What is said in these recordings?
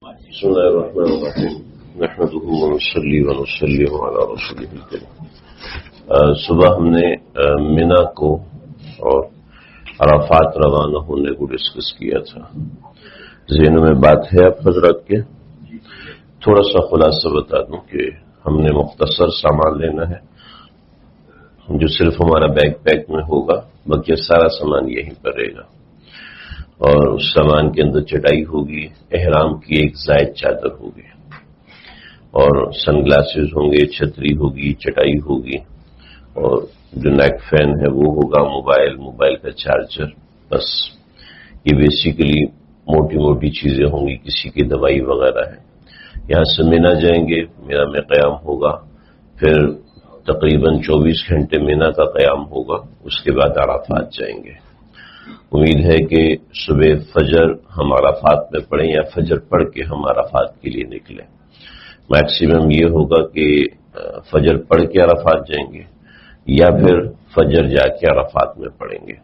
بسم اللہ الرحمن الرحیم نحمده ونصلی ونسلم علی رسوله الکریم۔ صبح ہم نے منا کو اور عرفات روانہ ہونے کو ڈسکس کیا تھا۔ ذہنوں میں بات ہے اب حضرات کے؟ تھوڑا سا خلاصہ بتا دوں کہ ہم نے مختصر سامان لینا ہے جو صرف ہمارا بیگ پیک میں ہوگا، باقی سارا سامان یہیں پر رہے گا، اور اس سامان کے اندر چٹائی ہوگی، احرام کی ایک زائد چادر ہوگی، اور سن گلاسز ہوں گے، چھتری ہوگی، چٹائی ہوگی، اور جو نیک فین ہے وہ ہوگا، موبائل کا چارجر، بس یہ بیسیکلی موٹی موٹی چیزیں ہوں گی، کسی کی دوائی وغیرہ ہے۔ یہاں سے مینا جائیں گے، مینا میں قیام ہوگا، پھر تقریباً 24 گھنٹے مینا کا قیام ہوگا، اس کے بعد عرفات جائیں گے۔ امید ہے کہ صبح فجر ہم عرفات میں پڑھیں یا فجر پڑھ کے ہم عرفات کے لیے نکلیں۔ میکسیمم یہ ہوگا کہ فجر پڑھ کے عرفات جائیں گے یا پھر فجر جا کے عرفات میں پڑھیں گے۔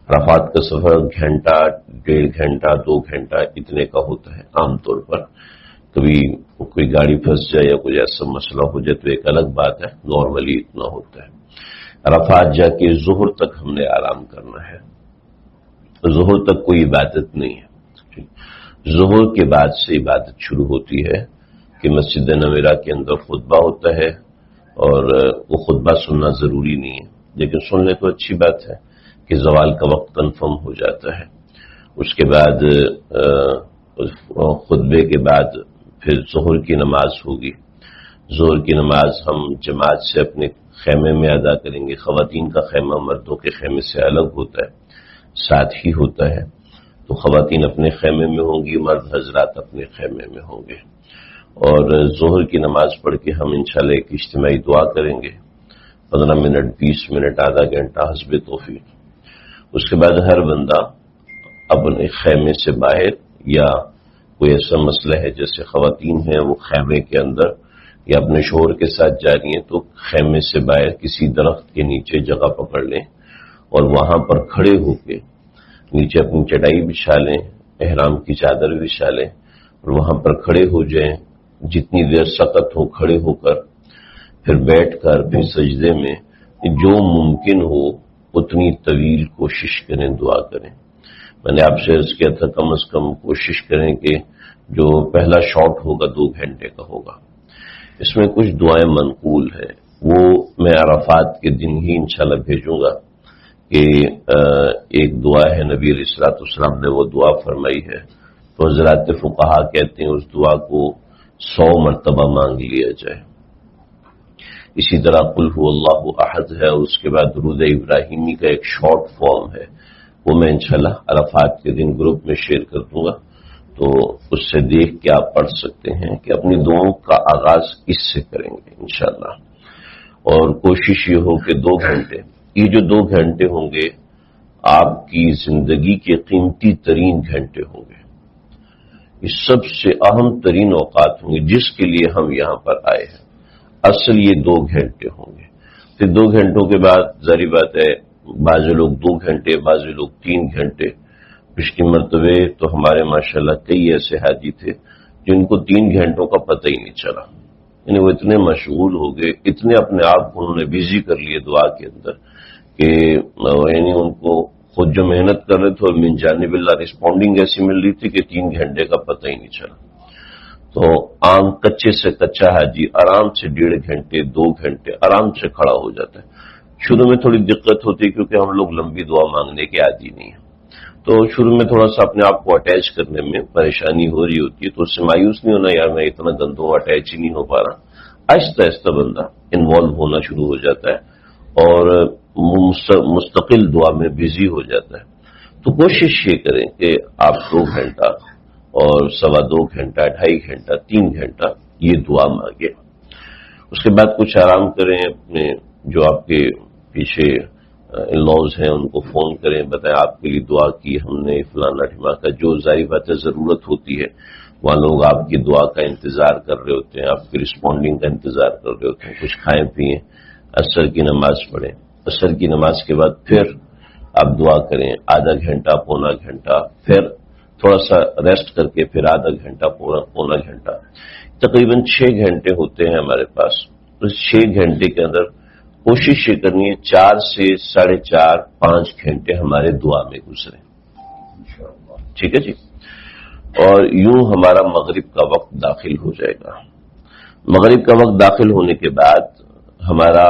عرفات کا سفر گھنٹہ، 1.5 گھنٹہ، 2 گھنٹہ اتنے کا ہوتا ہے عام طور پر۔ کبھی کوئی گاڑی پھنس جائے یا کوئی ایسا مسئلہ ہو جائے تو ایک الگ بات ہے، نارملی اتنا ہوتا ہے۔ عرفات جا کے ظہر تک ہم نے آرام کرنا ہے، ظہر تک کوئی عبادت نہیں ہے۔ ظہر کے بعد سے عبادت شروع ہوتی ہے کہ مسجد نویرہ کے اندر خطبہ ہوتا ہے، اور وہ خطبہ سننا ضروری نہیں ہے، لیکن سن لے تو اچھی بات ہے کہ زوال کا وقت کنفرم ہو جاتا ہے۔ اس کے بعد خطبے کے بعد پھر ظہر کی نماز ہوگی۔ ظہر کی نماز ہم جماعت سے اپنے خیمے میں ادا کریں گے۔ خواتین کا خیمہ مردوں کے خیمے سے الگ ہوتا ہے، ساتھ ہی ہوتا ہے، تو خواتین اپنے خیمے میں ہوں گی، مرد حضرات اپنے خیمے میں ہوں گے، اور ظہر کی نماز پڑھ کے ہم انشاءاللہ ایک اجتماعی دعا کریں گے، 15 منٹ، 20 منٹ، آدھا گھنٹہ حسب توفیق۔ اس کے بعد ہر بندہ اپنے خیمے سے باہر، یا کوئی ایسا مسئلہ ہے جیسے خواتین ہیں وہ خیمے کے اندر یا اپنے شوہر کے ساتھ جا رہی ہیں، تو خیمے سے باہر کسی درخت کے نیچے جگہ پکڑ لیں اور وہاں پر کھڑے ہو کے نیچے اپنی چٹائی بچھا لیں، احرام کی چادر بچھا لیں، اور وہاں پر کھڑے ہو جائیں، جتنی دیر سقط ہو کھڑے ہو کر، پھر بیٹھ کر، پھر سجدے میں جو ممکن ہو اتنی طویل کوشش کریں، دعا کریں۔ میں نے آپ سے عرض کیا تھا کم از کم کوشش کریں کہ جو پہلا شاٹ ہوگا 2 گھنٹے کا ہوگا۔ اس میں کچھ دعائیں منقول ہیں، وہ میں عرفات کے دن ہی انشاءاللہ بھیجوں گا، کہ ایک دعا ہے نبی علیہ الصلوۃ والسلام نے وہ دعا فرمائی ہے، تو حضرات فقہا کہتے ہیں اس دعا کو 100 مرتبہ مانگ لیا جائے۔ اسی طرح قل هو اللہ احد ہے، اس کے بعد درود ابراہیمی کا ایک شارٹ فارم ہے، وہ میں انشاءاللہ عرفات کے دن گروپ میں شیئر کر دوں گا، تو اس سے دیکھ کے آپ پڑھ سکتے ہیں کہ اپنی دعاؤں کا آغاز اس سے کریں گے انشاءاللہ۔ اور کوشش یہ ہو کہ 2 گھنٹے، یہ جو 2 گھنٹے ہوں گے آپ کی زندگی کے قیمتی ترین گھنٹے ہوں گے، یہ سب سے اہم ترین اوقات ہوں گے جس کے لیے ہم یہاں پر آئے ہیں۔ اصل یہ 2 گھنٹے ہوں گے، پھر 2 گھنٹوں کے بعد ظاہر بات ہے بعض لوگ 2 گھنٹے، بعض لوگ 3 گھنٹے، پچھلی مرتبہ تو ہمارے ماشاءاللہ کئی ایسے حاجی تھے جن کو 3 گھنٹوں کا پتہ ہی نہیں چلا، یعنی وہ اتنے مشغول ہو گئے، اتنے اپنے آپ کو انہوں نے بیزی کر لیے دعا کے اندر کہ یعنی ان کو خود جو محنت کر رہے تھے اور من جانب اللہ رسپونڈنگ ایسی مل رہی تھی کہ 3 گھنٹے کا پتہ ہی نہیں چلا۔ تو عام کچے سے کچا حاجی آرام سے 1.5 گھنٹے، 2 گھنٹے آرام سے کھڑا ہو جاتا ہے۔ شروع میں تھوڑی دقت ہوتی ہے کیونکہ ہم لوگ لمبی دعا مانگنے کے عادی نہیں ہیں، تو شروع میں تھوڑا سا اپنے آپ کو اٹیچ کرنے میں پریشانی ہو رہی ہوتی ہے، تو اس سے مایوس نہیں ہونا، یار میں اتنا گندوں اٹیچ ہی نہیں ہو پا رہا۔ آہستہ آہستہ بندہ انوالو ہونا شروع ہو جاتا ہے اور مستقل دعا میں بزی ہو جاتا ہے۔ تو کوشش یہ کریں کہ آپ 2 گھنٹہ اور 2.25 گھنٹہ، 2.5 گھنٹہ، 3 گھنٹہ یہ دعا مانگیں۔ اس کے بعد کچھ آرام کریں، اپنے جو آپ کے پیچھے لاز ہیں ان کو فون کریں، بتائیں آپ کے لیے دعا کی ہم نے فلانا ٹھماکہ، جو ظاہر بات ہے ضرورت ہوتی ہے وہاں لوگ آپ کی دعا کا انتظار کر رہے ہوتے ہیں، آپ کی رسپونڈنگ کا انتظار کر رہے ہوتے ہیں۔ کچھ کھائیں پئیں، عصر کی نماز پڑھیں، عصر کی نماز کے بعد پھر آپ دعا کریں، آدھا گھنٹہ، پونا گھنٹہ، پھر تھوڑا سا ریسٹ کر کے پھر آدھا گھنٹہ پونا گھنٹہ، تقریباً 6 گھنٹے ہوتے ہیں ہمارے پاس. اس 6 گھنٹے کے اندر کوشش یہ کرنی ہے 4 سے 4.5 5 گھنٹے ہمارے دعا میں گزرے. ٹھیک ہے جی. اور یوں ہمارا مغرب کا وقت داخل ہو جائے گا. مغرب کا وقت داخل ہونے کے بعد ہمارا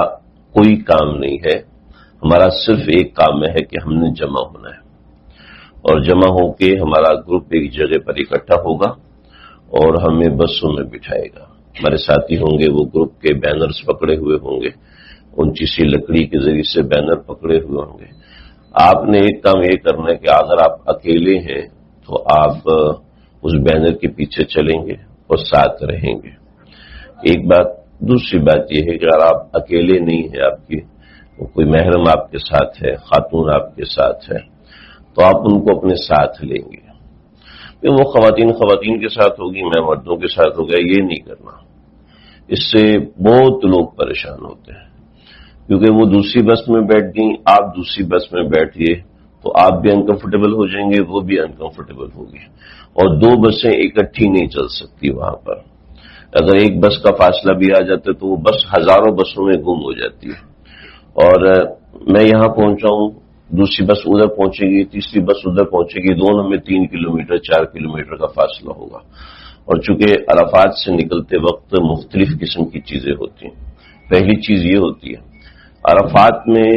کوئی کام نہیں ہے، ہمارا صرف ایک کام ہے کہ ہم نے جمع ہونا ہے، اور جمع ہو کے ہمارا گروپ ایک جگہ پر اکٹھا ہوگا اور ہمیں بسوں میں بٹھائے گا. ہمارے ساتھی ہوں گے، وہ گروپ کے بینرز پکڑے ہوئے ہوں گے، اونچی سی لکڑی کے ذریعے سے بینر پکڑے ہوئے ہوں گے. آپ نے ایک کام یہ کرنا ہے کہ اگر آپ اکیلے ہیں تو آپ اس بینر کے پیچھے چلیں گے اور ساتھ رہیں گے. ایک بات. دوسری بات یہ ہے کہ اگر آپ اکیلے نہیں ہیں، آپ کی کوئی محرم آپ کے ساتھ ہے، خاتون آپ کے ساتھ ہے، تو آپ ان کو اپنے ساتھ لیں گے. وہ خواتین کے ساتھ ہوگی، میں مردوں کے ساتھ ہو گیا، یہ نہیں کرنا. اس سے بہت لوگ پریشان ہوتے ہیں، کیونکہ وہ دوسری بس میں بیٹھ گئیں، آپ دوسری بس میں بیٹھیے تو آپ بھی انکمفرٹیبل ہو جائیں گے، وہ بھی انکمفرٹیبل ہوگی. اور 2 بسیں اکٹھی نہیں چل سکتی وہاں پر. اگر ایک بس کا فاصلہ بھی آ جاتا ہے تو وہ بس ہزاروں بسوں میں گم ہو جاتی ہے. اور میں یہاں پہنچا ہوں، دوسری بس ادھر پہنچے گی، تیسری بس ادھر پہنچے گی، دونوں میں 3 کلومیٹر 4 کلومیٹر کا فاصلہ ہوگا. اور چونکہ عرفات سے نکلتے وقت مختلف قسم کی چیزیں ہوتی ہیں. پہلی چیز یہ ہوتی ہے، عرفات میں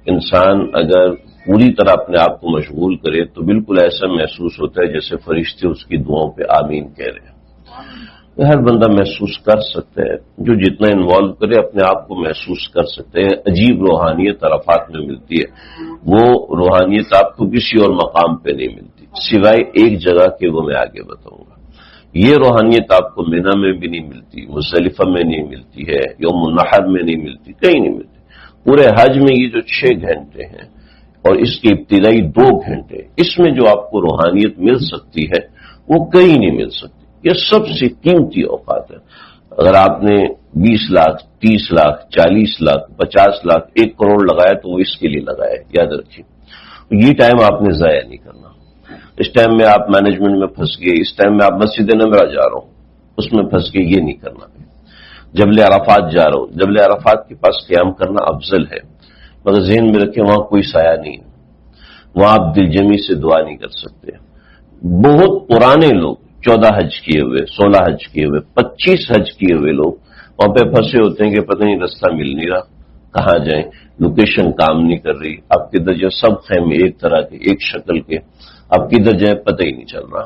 انسان اگر پوری طرح اپنے آپ کو مشغول کرے تو بالکل ایسا محسوس ہوتا ہے جیسے فرشتے اس کی دعاؤں پہ آمین کہہ رہے ہیں. ہر بندہ محسوس کر سکتا ہے، جو جتنا انوالو کرے اپنے آپ کو محسوس کر سکتے ہیں. عجیب روحانیت عرفات میں ملتی ہے. وہ روحانیت آپ کو کسی اور مقام پہ نہیں ملتی سوائے ایک جگہ کے، وہ میں آگے بتاؤں گا. یہ روحانیت آپ کو مینا میں بھی نہیں ملتی، مزدلفہ میں نہیں ملتی ہے، یوم النحر میں نہیں ملتی، کہیں نہیں ملتی. پورے حج میں یہ جو 6 گھنٹے ہیں اور اس کے ابتدائی 2 گھنٹے، اس میں جو آپ کو روحانیت مل سکتی ہے وہ کہیں نہیں مل سکتی. یہ سب سے قیمتی اوقات ہے. اگر آپ نے 20 لاکھ 30 لاکھ 40 لاکھ 50 لاکھ 1 کروڑ لگایا تو وہ اس کے لیے لگایا ہے، یاد رکھیے. یہ ٹائم آپ نے ضائع نہیں کرنا. اس ٹائم میں آپ مینجمنٹ میں پھنس گئے، اس ٹائم میں آپ مسجد نمرہ جا رہا ہوں اس میں پھنس گئے، یہ نہیں کرنا. جبل عرفات جا رہا ہوں، جبل عرفات کے پاس قیام کرنا افضل ہے، مگر ذہن میں رکھیں وہاں کوئی سایہ نہیں ہے، وہاں آپ دل جمی سے دعا نہیں کر سکتے. بہت پرانے لوگ 14 حج کیے ہوئے، 16 حج کیے ہوئے، 25 حج کیے ہوئے لوگ وہاں پہ پھنسے ہوتے ہیں کہ پتہ نہیں رستہ مل نہیں رہا، کہاں جائیں، لوکیشن کام نہیں کر رہی، آپ کے درجہ سب خیمے ایک طرح کے ایک شکل کے، آپ کدھر جائیں پتہ ہی نہیں چل رہا.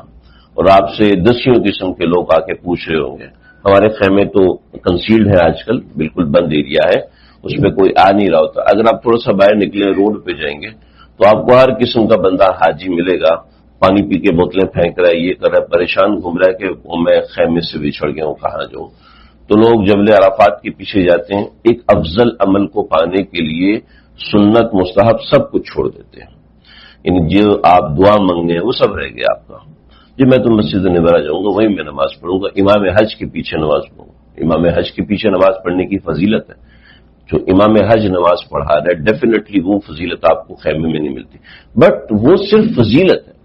اور آپ سے دسیوں قسم کے لوگ آ کے پوچھ رہے ہوں گے. ہمارے خیمے تو کنسیلڈ ہے آج کل، بالکل بند ایریا ہے، اس میں کوئی آ نہیں رہا ہوتا. اگر آپ تھوڑا سا باہر نکلے روڈ پہ جائیں گے تو آپ کو ہر قسم کا بندہ حاجی ملے گا، پانی پی کے بوتلیں پھینک رہا ہے، یہ کر رہا ہے، پریشان گھوم رہا ہے کہ میں خیمے سے بچھڑ گیا ہوں، کہاں جاؤں. تو لوگ جبل عرفات کے پیچھے جاتے ہیں، ایک افضل عمل کو پانے کے لیے سنت مستحب سب کچھ چھوڑ دیتے ہیں. یعنی جو آپ دعا مانگنے ہیں وہ سب رہ گیا آپ کا. جی میں تو مسجد نبرہ جاؤں گا، وہیں میں نماز پڑھوں گا، امام حج کے پیچھے نماز پڑھوں گا. امام حج کے پیچھے نماز پڑھنے کی فضیلت ہے. جو امام حج نماز پڑھا رہا ہے ڈیفینیٹلی وہ فضیلت آپ کو خیمے میں نہیں ملتی، بٹ وہ صرف فضیلت ہے،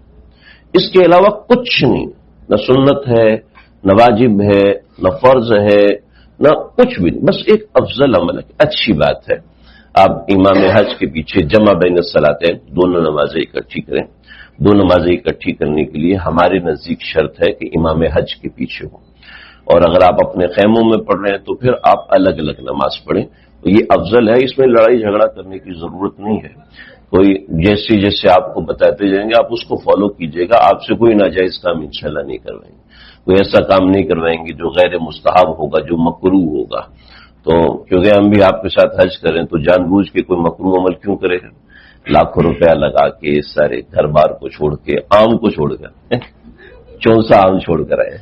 اس کے علاوہ کچھ نہیں. نہ سنت ہے، نہ واجب ہے، نہ فرض ہے، نہ کچھ بھی نہیں، بس ایک افضل عمل ہے. اچھی بات ہے آپ امام حج کے پیچھے جمع بین الصلاتین، دونوں نمازیں اکٹھی کریں. 2 نمازیں اکٹھی کرنے کے لیے ہمارے نزدیک شرط ہے کہ امام حج کے پیچھے ہو. اور اگر آپ اپنے خیموں میں پڑھ رہے ہیں تو پھر آپ الگ الگ نماز پڑھیں، یہ افضل ہے. اس میں لڑائی جھگڑا کرنے کی ضرورت نہیں ہے. کوئی جیسے جیسے آپ کو بتاتے جائیں گے آپ اس کو فالو کیجئے گا. آپ سے کوئی ناجائز کام انشاءاللہ نہیں کروائیں گے، کوئی ایسا کام نہیں کروائیں گے جو غیر مستحب ہوگا، جو مکروہ ہوگا. تو کیونکہ ہم بھی آپ کے ساتھ حج کریں تو جان بوجھ کے کوئی مکروہ عمل کیوں کرے گا؟ لاکھوں روپیہ لگا کے سارے گھر بار کو چھوڑ کے، آم کو چھوڑ کر، چونسا آم چھوڑ کر آئے،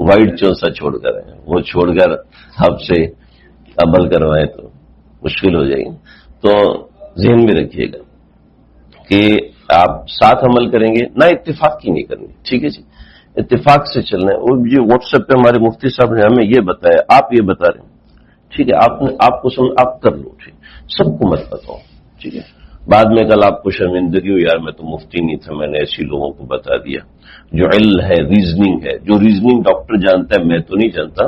وائٹ چونسا چھوڑ کر آئے، وہ چھوڑ کر آپ سے عمل کروائیں تو مشکل ہو جائے گی. تو ذہن میں رکھیے گا کہ آپ ساتھ عمل کریں گے، نہ اتفاق کی نہیں کرنی. ٹھیک ہے جی، اتفاق سے چلنا ہے. اور یہ واٹس ایپ پہ ہمارے مفتی صاحب نے ہمیں یہ بتایا، آپ یہ بتا رہے ہیں، ٹھیک ہے، آپ کو آپ کر لو، ٹھیک، سب کو مت بتاؤ. ٹھیک ہے، بعد میں کل آپ کو شرمندگی ہو، یار میں تو مفتی نہیں تھا، میں نے ایسی لوگوں کو بتا دیا۔ جو علم ہے، ریزننگ ہے، جو ریزننگ ڈاکٹر جانتا ہے میں تو نہیں جانتا،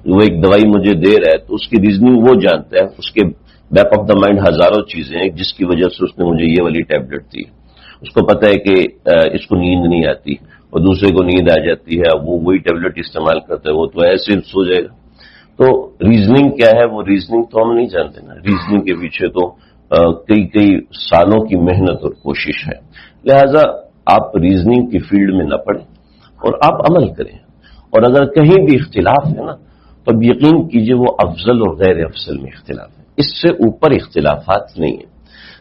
وہ ایک دوائی مجھے دے رہا ہے تو اس کی ریزننگ وہ جانتا ہے، اس کے بیک آف دا مائنڈ ہزاروں چیزیں ہیں جس کی وجہ سے اس نے مجھے یہ والی ٹیبلٹ دی۔ اس کو پتا ہے کہ اس کو نیند نہیں آتی اور دوسرے کو نیند آ جاتی ہے، وہ وہی ٹیبلٹ استعمال کرتا ہے، وہ تو ایسے سو جائے گا۔ تو ریزننگ کیا ہے، وہ ریزننگ تو ہم نہیں جانتے نا، ریزننگ کے پیچھے تو کئی سالوں کی محنت اور کوشش ہے۔ لہذا آپ ریزننگ کی فیلڈ میں نہ پڑیں اور آپ عمل کریں، اور اگر کہیں بھی اختلاف ہے نا تو اب یقین کیجئے وہ افضل اور غیر افضل میں اختلاف ہے، اس سے اوپر اختلافات نہیں ہیں۔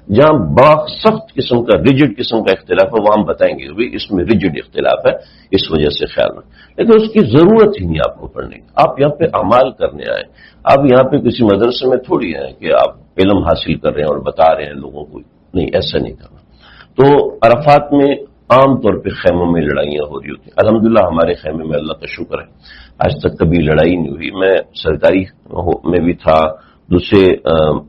جہاں بڑا سخت قسم کا ریجڈ قسم کا اختلاف ہے وہ ہم بتائیں گے کہ اس میں ریجڈ اختلاف ہے، اس وجہ سے خیال رکھیں، لیکن اس کی ضرورت ہی نہیں آپ کو پڑھنے کی۔ آپ یہاں پہ اعمال کرنے آئے، آپ یہاں پہ کسی مدرسے میں تھوڑی آئے کہ آپ علم حاصل کر رہے ہیں اور بتا رہے ہیں لوگوں کو، نہیں، ایسا نہیں کرنا۔ تو عرفات میں عام طور پہ خیموں میں لڑائیاں ہو رہی ہوتی ہیں، الحمدللہ ہمارے خیمے میں اللہ کا شکر ہے آج تک کبھی لڑائی نہیں ہوئی۔ میں سرکاری میں بھی تھا، دوسرے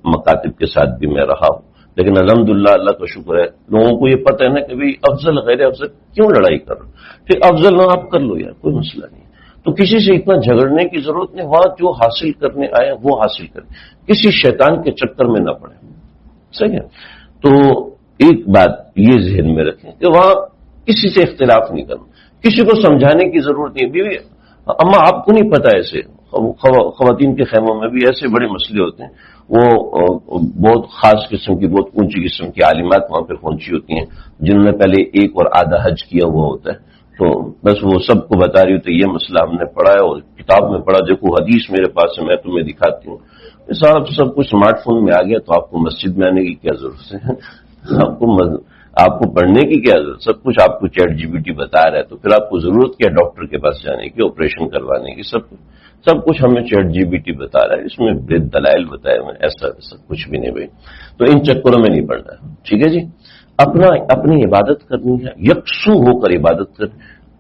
مکاتب کے ساتھ بھی میں رہا ہوں، لیکن الحمدللہ اللہ کا شکر ہے لوگوں کو یہ پتہ ہے نا کہ بھئی افضل غیر افضل کیوں لڑائی کر رہے ہو، پھر افضل نہ آپ کر لو یار، کوئی مسئلہ نہیں۔ تو کسی سے اتنا جھگڑنے کی ضرورت نہیں، وہاں جو حاصل کرنے آئے وہ حاصل کریں، کسی شیطان کے چکر میں نہ پڑے، صحیح ہے۔ تو ایک بات یہ ذہن میں رکھیں کہ وہاں کسی سے اختلاف نہیں کرنا، کسی کو سمجھانے کی ضرورت نہیں۔ بیوی اما آپ کو نہیں پتا، ایسے خواتین کے خیموں میں بھی ایسے بڑے مسئلے ہوتے ہیں، وہ بہت خاص قسم کی، بہت اونچی قسم کی عالمات وہاں پہ پہنچی ہوتی ہیں جنہوں نے پہلے ایک اور آدھا حج کیا ہوا ہوتا ہے، تو بس وہ سب کو بتا رہی ہوتی ہے یہ مسئلہ ہم نے پڑھا ہے اور کتاب میں پڑھا، دیکھو حدیث میرے پاس ہے، میں تمہیں دکھاتی ہوں۔ صاحب سب کچھ اسمارٹ فون میں آ گیا تو آپ کو مسجد میں آنے کی کیا ضرورت ہے؟ آپ کو پڑھنے کی کیا ضرورت؟ سب کچھ آپ کو چیٹ جی پی ٹی بتا رہا ہے، تو پھر آپ کو ضرورت کیا ڈاکٹر کے پاس جانے کی، آپریشن کروانے کی؟ سب کچھ ہمیں چیٹ جی پی ٹی بتا رہا ہے، اس میں بے دلائل بتائے ہوئے، ایسا کچھ بھی نہیں بھائی۔ تو ان چکروں میں نہیں پڑنا ہے، ٹھیک ہے جی۔ اپنی عبادت کرنی ہے، یکسو ہو کر عبادت کریں۔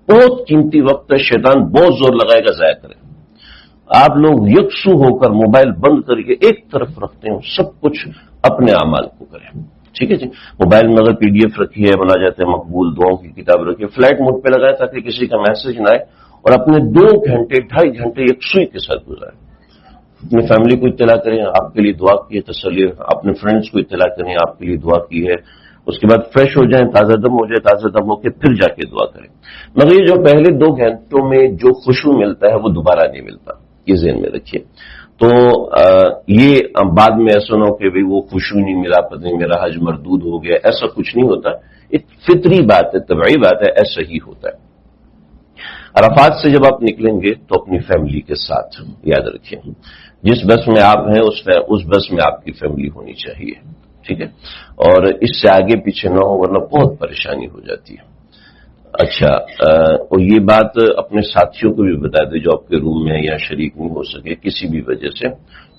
بہت قیمتی وقت ہے، شیطان بہت زور لگائے گا ضائع کریں۔ آپ لوگ یکسو ہو کر موبائل بند کر کے ایک طرف رکھتے ہیں، سب کچھ اپنے اعمال کو کریں، ٹھیک ہے جی۔ موبائل میں اگر پی ڈی ایف رکھی ہے، بنا جاتے ہیں مقبول دعاؤں کی کتاب رکھی ہے، فلائٹ موڈ پہ لگائے تاکہ کسی کا میسج نہ آئے، اور اپنے 2 گھنٹے 2.5 گھنٹے یکسوئی کے ساتھ گزاریں۔ اپنی فیملی کو اطلاع کریں آپ کے لیے دعا کی ہے، تسلی، اپنے فرینڈز کو اطلاع کریں آپ کے لیے دعا کی ہے، اس کے بعد فریش ہو جائیں، تازہ دم ہو جائے، تازہ دم ہو کے پھر جا کے دعا کریں۔ مگر یہ جو پہلے 2 گھنٹوں میں جو خوشبو ملتا ہے وہ دوبارہ نہیں ملتا، یہ ذہن میں رکھیے۔ تو یہ بعد میں ایسا نہ ہو کہ بھئی وہ خوشبو نہیں ملا، پتہ نہیں میرا حج مردود ہو گیا، ایسا کچھ نہیں ہوتا، ایک فطری بات ہے، طبعی بات ہے، ایسا ہی ہوتا ہے۔ عرفات سے جب آپ نکلیں گے تو اپنی فیملی کے ساتھ یاد رکھیں، جس بس میں آپ ہیں اس بس میں آپ کی فیملی ہونی چاہیے، ٹھیک ہے، اور اس سے آگے پیچھے نہ ہو ورنہ بہت پریشانی ہو جاتی ہے۔ اچھا، اور یہ بات اپنے ساتھیوں کو بھی بتا دیں جو آپ کے روم میں یا شریک نہیں ہو سکے کسی بھی وجہ سے،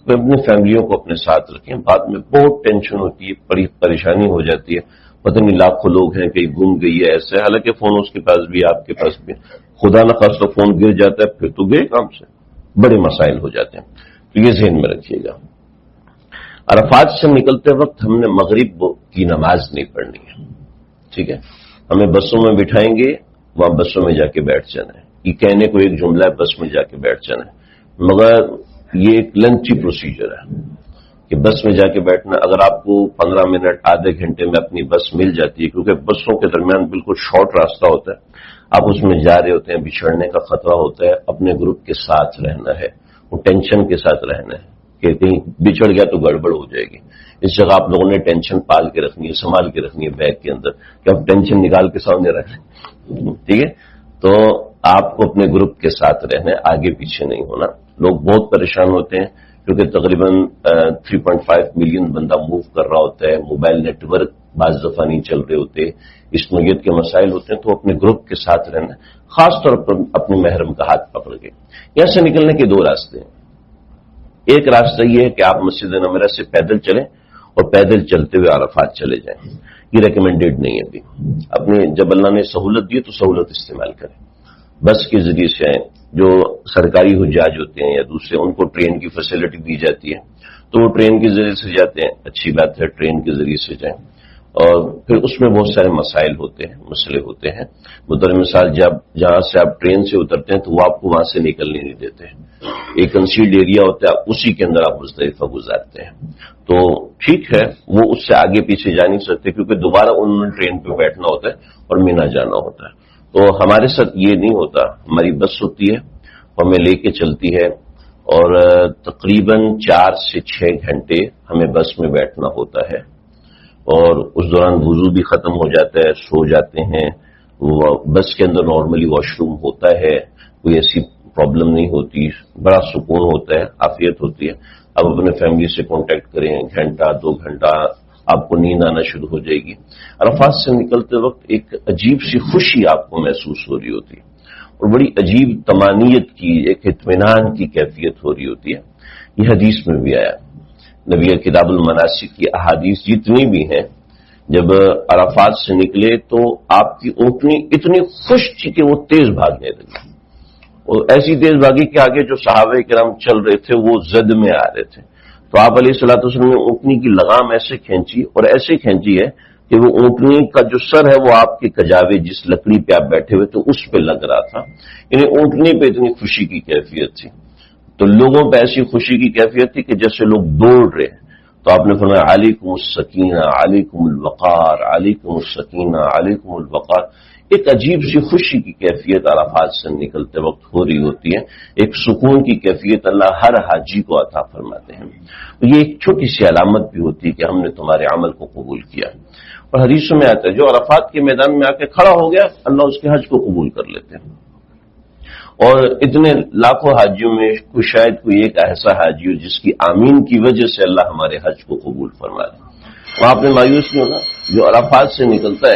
تو اپنی فیملیوں کو اپنے ساتھ رکھیں، بعد میں بہت ٹینشن ہوتی ہے، بڑی پریشانی ہو جاتی ہے، پتہ نہیں لاکھوں لوگ ہیں کہیں گم گئی ہے ایسے، حالانکہ فون اس کے پاس بھی آپ کے پاس بھی، خدا نہ خواستہ فون گر جاتا ہے پھر تو گئے کام سے، بڑے مسائل ہو جاتے ہیں، تو یہ ذہن میں رکھیے گا۔ عرفات سے نکلتے وقت ہم نے مغرب کی نماز نہیں پڑھنی ہے، ٹھیک ہے، ہمیں بسوں میں بٹھائیں گے، وہاں بسوں میں جا کے بیٹھ جانا ہے، یہ کہنے کو ایک جملہ ہے بس میں جا کے بیٹھ جانا ہے، مگر یہ ایک لنچی پروسیجر ہے کہ بس میں جا کے بیٹھنا۔ اگر آپ کو 15 منٹ آدھے گھنٹے میں اپنی بس مل جاتی ہے، کیونکہ بسوں کے درمیان بالکل شارٹ راستہ ہوتا ہے، آپ اس میں جا رہے ہوتے ہیں، بچھڑنے کا خطرہ ہوتا ہے، اپنے گروپ کے ساتھ رہنا ہے، وہ ٹینشن کے ساتھ رہنا ہے کہ کہیں بچڑ گیا تو گڑبڑ ہو جائے گی، اس جگہ آپ لوگوں نے ٹینشن پال کے رکھنی ہے، سنبھال کے رکھنی ہے بیگ کے اندر کہ آپ ٹینشن نکال کے سامنے رکھ لیں، ٹھیک ہے۔ تو آپ کو اپنے گروپ کے ساتھ رہنا ہے، آگے پیچھے نہیں ہونا۔ لوگ بہت پریشان ہوتے ہیں کیونکہ تقریباً 3.5 ملین بندہ موو کر رہا ہوتا ہے، موبائل نیٹ ورک بعض دفعہ نہیں چل رہے ہوتے، اس نوعیت کے مسائل ہوتے ہیں، تو اپنے گروپ کے ساتھ رہنا ہے، خاص طور پر اپنے محرم کا ہاتھ پکڑ کے۔ یہاں سے نکلنے کے 2 راستے ہیں، ایک راستہ یہ ہے کہ آپ مسجد نمرہ سے پیدل چلیں اور پیدل چلتے ہوئے عرفات چلے جائیں، یہ ریکمینڈیڈ نہیں ہے ابھی، اپنے جب اللہ نے سہولت دی تو سہولت استعمال کریں، بس کے ذریعے سے آئیں، جو سرکاری حجاج ہوتے ہیں یا دوسرے ان کو ٹرین کی فیسلٹی دی جاتی ہے تو وہ ٹرین کے ذریعے سے جاتے ہیں، اچھی بات ہے، ٹرین کے ذریعے سے جائیں، اور پھر اس میں بہت سارے مسائل ہوتے ہیں، مسئلے ہوتے ہیں۔ بطور مثال جہاں سے آپ ٹرین سے اترتے ہیں تو وہ آپ کو وہاں سے نکلنے نہیں دیتے ہیں، ایک کنسیلڈ ایریا ہوتا ہے، اسی کے اندر آپ مزدلفہ گزارتے ہیں۔ تو ٹھیک ہے، وہ اس سے آگے پیچھے جا نہیں سکتے کیونکہ دوبارہ انہوں نے ٹرین پہ بیٹھنا ہوتا ہے اور مینا جانا ہوتا ہے۔ تو ہمارے ساتھ یہ نہیں ہوتا، ہماری بس ہوتی ہے، ہمیں لے کے چلتی ہے، اور تقریباً 4 سے 6 گھنٹے ہمیں بس میں بیٹھنا ہوتا ہے، اور اس دوران وضو بھی ختم ہو جاتا ہے، سو جاتے ہیں۔ بس کے اندر نارملی واش روم ہوتا ہے، کوئی ایسی پرابلم نہیں ہوتی، بڑا سکون ہوتا ہے، عافیت ہوتی ہے۔ اب اپنے فیملی سے کانٹیکٹ کریں، گھنٹہ 2 گھنٹہ آپ کو نیند آنا شروع ہو جائے گی۔ عرفات سے نکلتے وقت ایک عجیب سی خوشی آپ کو محسوس ہو رہی ہوتی ہے، اور بڑی عجیب طمانینت کی، ایک اطمینان کی کیفیت ہو رہی ہوتی ہے۔ یہ حدیث میں بھی آیا، نبی کتاب المناسک کی احادیث جتنی بھی ہیں، جب عرفات سے نکلے تو آپ کی اونٹنی اتنی خوش تھی کہ وہ تیز بھاگنے لگی، اور ایسی تیز بھاگی کہ آگے جو صحابہ کرام چل رہے تھے وہ زد میں آ رہے تھے۔ تو آپ علیہ الصلوۃ والسلام نے اونٹنی کی لگام ایسے کھینچی، اور ایسے کھینچی ہے کہ وہ اونٹنی کا جو سر ہے وہ آپ کے کجاوے جس لکڑی پہ آپ بیٹھے ہوئے تو اس پہ لگ رہا تھا، یعنی اونٹنی پہ اتنی خوشی کی کیفیت تھی۔ تو لوگوں پہ ایسی خوشی کی کیفیت تھی کہ جیسے لوگ دوڑ رہے ہیں۔ تو آپ نے فرمایا علیکم السکینہ، علیکم الوقار، علیکم السکینہ، علیکم الوقار۔ ایک عجیب سی خوشی کی کیفیت عرفات سے نکلتے وقت ہو رہی ہوتی ہے، ایک سکون کی کیفیت اللہ ہر حاجی کو عطا فرماتے ہیں۔ یہ ایک چھوٹی سی علامت بھی ہوتی ہے کہ ہم نے تمہارے عمل کو قبول کیا۔ اور حدیثوں میں آتا ہے جو عرفات کے میدان میں آ کے کھڑا ہو گیا اللہ اس کے حج کو قبول کر لیتے ہیں۔ اور اتنے لاکھوں حاجیوں میں شاید کوئی ایک ایسا حاجی ہو جس کی آمین کی وجہ سے اللہ ہمارے حج کو قبول فرما دے۔ وہاں آپ نے مایوس نہیں ہونا، جو عرفات سے نکلتا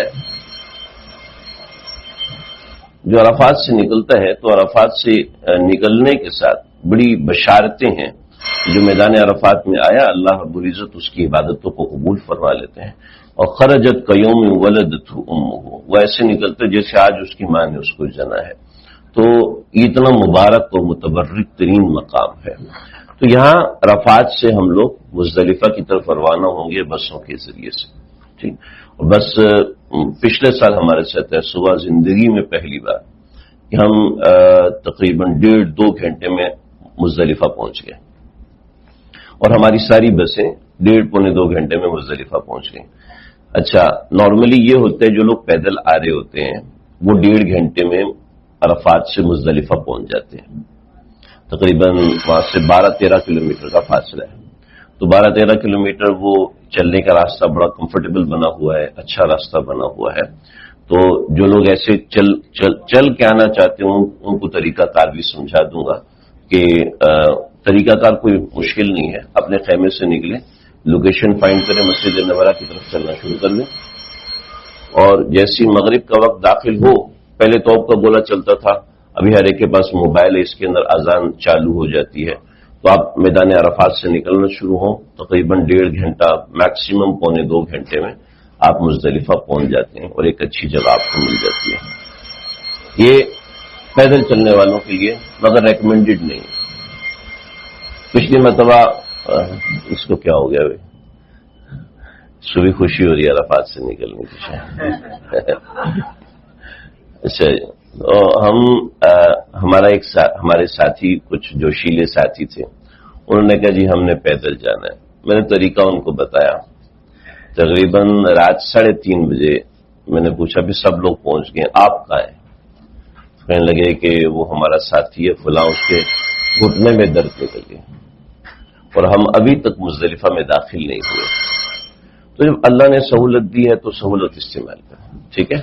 ہے تو عرفات سے نکلنے کے ساتھ بڑی بشارتیں ہیں۔ جو میدان عرفات میں آیا اللہ رب العزت اس کی عبادتوں کو قبول فرما لیتے ہیں۔ اور خرجت کیوم ولدتہ امہ، وہ ایسے نکلتے جیسے آج اس کی ماں نے اس کو جنا ہے۔ تو یہ اتنا مبارک اور متبرک ترین مقام ہے۔ تو یہاں عرفات سے ہم لوگ مزدلفہ کی طرف روانہ ہوں گے بسوں کے ذریعے سے، ٹھیک۔ اور بس پچھلے سال ہمارے ساتھ ہے، صبح زندگی میں پہلی بار کہ ہم تقریباً 1.5-2 گھنٹے میں مزدلفہ پہنچ گئے، اور ہماری ساری بسیں 1.5-2 گھنٹے میں مزدلفہ پہنچ گئیں۔ اچھا، نارملی یہ ہوتا ہے جو لوگ پیدل آ رہے ہوتے ہیں وہ 1.5 گھنٹے میں عرفات سے مزدلفہ پہنچ جاتے ہیں، تقریباً وہاں سے 12-13 کلومیٹر کا فاصلہ ہے۔ تو 12-13 کلومیٹر وہ چلنے کا راستہ بڑا کمفرٹیبل بنا ہوا ہے، اچھا راستہ بنا ہوا ہے۔ تو جو لوگ ایسے چل کے آنا چاہتے ہیں ان کو طریقہ کار بھی سمجھا دوں گا کہ طریقہ کار کوئی مشکل نہیں ہے، اپنے خیمے سے نکلیں، لوکیشن فائنڈ کریں، مسجد نبوی کی طرف چلنا شروع کر دیں، اور جیسی مغرب کا وقت داخل ہو، پہلے توپ کا گولہ چلتا تھا، ابھی ہر ایک کے پاس موبائل ہے، اس کے اندر اذان چالو ہو جاتی ہے۔ تو آپ میدان عرفات سے نکلنا شروع ہوں، تقریباً 1.5 گھنٹہ میکسیمم 1.25 گھنٹے میں آپ مزدلفہ پہنچ جاتے ہیں، اور ایک اچھی جگہ آپ کو مل جاتی ہے۔ یہ پیدل چلنے والوں کے لیے مگر ریکمینڈڈ نہیں ہے۔ پچھلی مرتبہ اس کو کیا ہو گیا بھائی، صبح خوشی ہو رہی ہے عرفات سے نکلنے کی شاید۔ اچھا، ہمارے ساتھی کچھ جوشیلے ساتھی تھے، انہوں نے کہا جی ہم نے پیدل جانا ہے۔ میں نے طریقہ ان کو بتایا، تقریباً رات 3:30 بجے میں نے پوچھا بھی سب لوگ پہنچ گئے، آپ کہاں ہیں؟ کہنے لگے کہ وہ ہمارا ساتھی ہے فلاں، اس کے گھٹنے میں درد نکل گئے اور ہم ابھی تک مزدلفہ میں داخل نہیں ہوئے۔ تو جب اللہ نے سہولت دی ہے تو سہولت استعمال کریں، ٹھیک ہے۔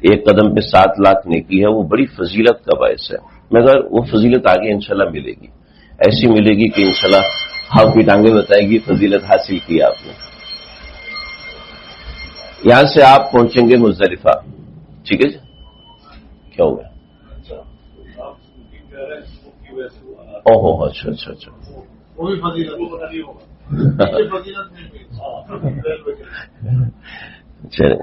1 قدم پہ 7 لاکھ نیکی ہے، وہ بڑی فضیلت کا باعث ہے، مگر وہ فضیلت آگے انشاءاللہ ملے گی، ایسی ملے گی کہ انشاءاللہ آپ کی ٹانگیں بتائے گی فضیلت حاصل کی آپ نے۔ یہاں سے آپ پہنچیں گے مزدلفہ، ٹھیک ہے جی؟ کیا ہو گیا؟ اوہو، اچھا اچھا اچھا، چلے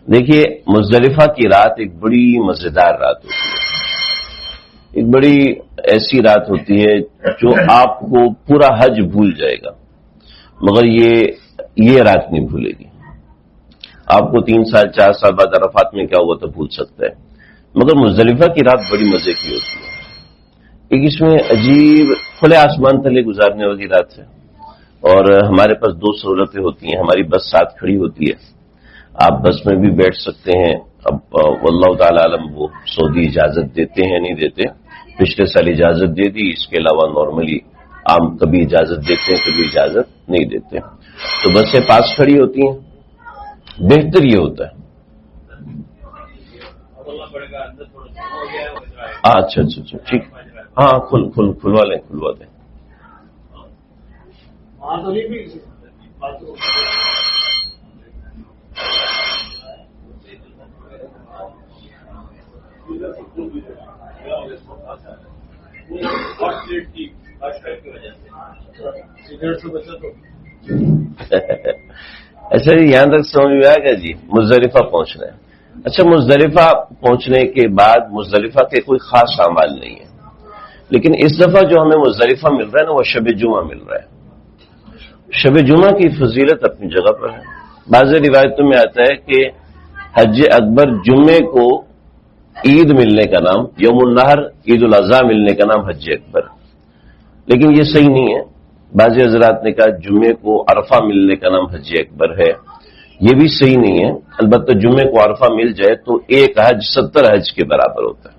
دیکھیے، مزدلفہ کی رات ایک بڑی مزیدار رات ہوتی ہے، ایک بڑی ایسی رات ہوتی ہے جو آپ کو پورا حج بھول جائے گا۔ مگر یہ رات نہیں بھولے گی. آپ کو 3 سال 4 سال بعد عرفات میں کیا ہوا تو بھول سکتا ہے، مگر مزدلفہ کی رات بڑی مزے کی ہوتی ہے. ایک اس میں عجیب کھلے آسمان تلے گزارنے والی رات ہے، اور ہمارے پاس 2 سہولتیں ہوتی ہیں. ہماری بس ساتھ کھڑی ہوتی ہے، آپ بس میں بھی بیٹھ سکتے ہیں. اب واللہ تعالی عالم وہ سعودی اجازت دیتے ہیں نہیں دیتے. پچھلے سال اجازت دے دی، اس کے علاوہ نارملی عام کبھی اجازت دیتے ہیں کبھی اجازت نہیں دیتے. تو بسیں پاس کھڑی ہوتی ہیں. بہتر یہ ہوتا ہے. اچھا ٹھیک. ہاں کھلوا لیں. اچھا جی، یہاں تک سمجھ میں آ گیا جی. مزدلفہ پہنچنا ہے. اچھا، مزدلفہ پہنچنے کے بعد مزدلفہ کے کوئی خاص اعمال نہیں ہے، لیکن اس دفعہ جو ہمیں مزدلفہ مل رہا ہے نا وہ شب جمعہ مل رہا ہے. شب جمعہ کی فضیلت اپنی جگہ پر ہے. بعض روایتوں میں آتا ہے کہ حج اکبر جمعے کو عید ملنے کا نام، یوم النحر عید الاضحیٰ ملنے کا نام حج اکبر، لیکن یہ صحیح نہیں ہے. بعض حضرات نے کہا جمعے کو عرفہ ملنے کا نام حج اکبر ہے، یہ بھی صحیح نہیں ہے. البتہ جمعے کو عرفہ مل جائے تو ایک حج 70 حج کے برابر ہوتا ہے،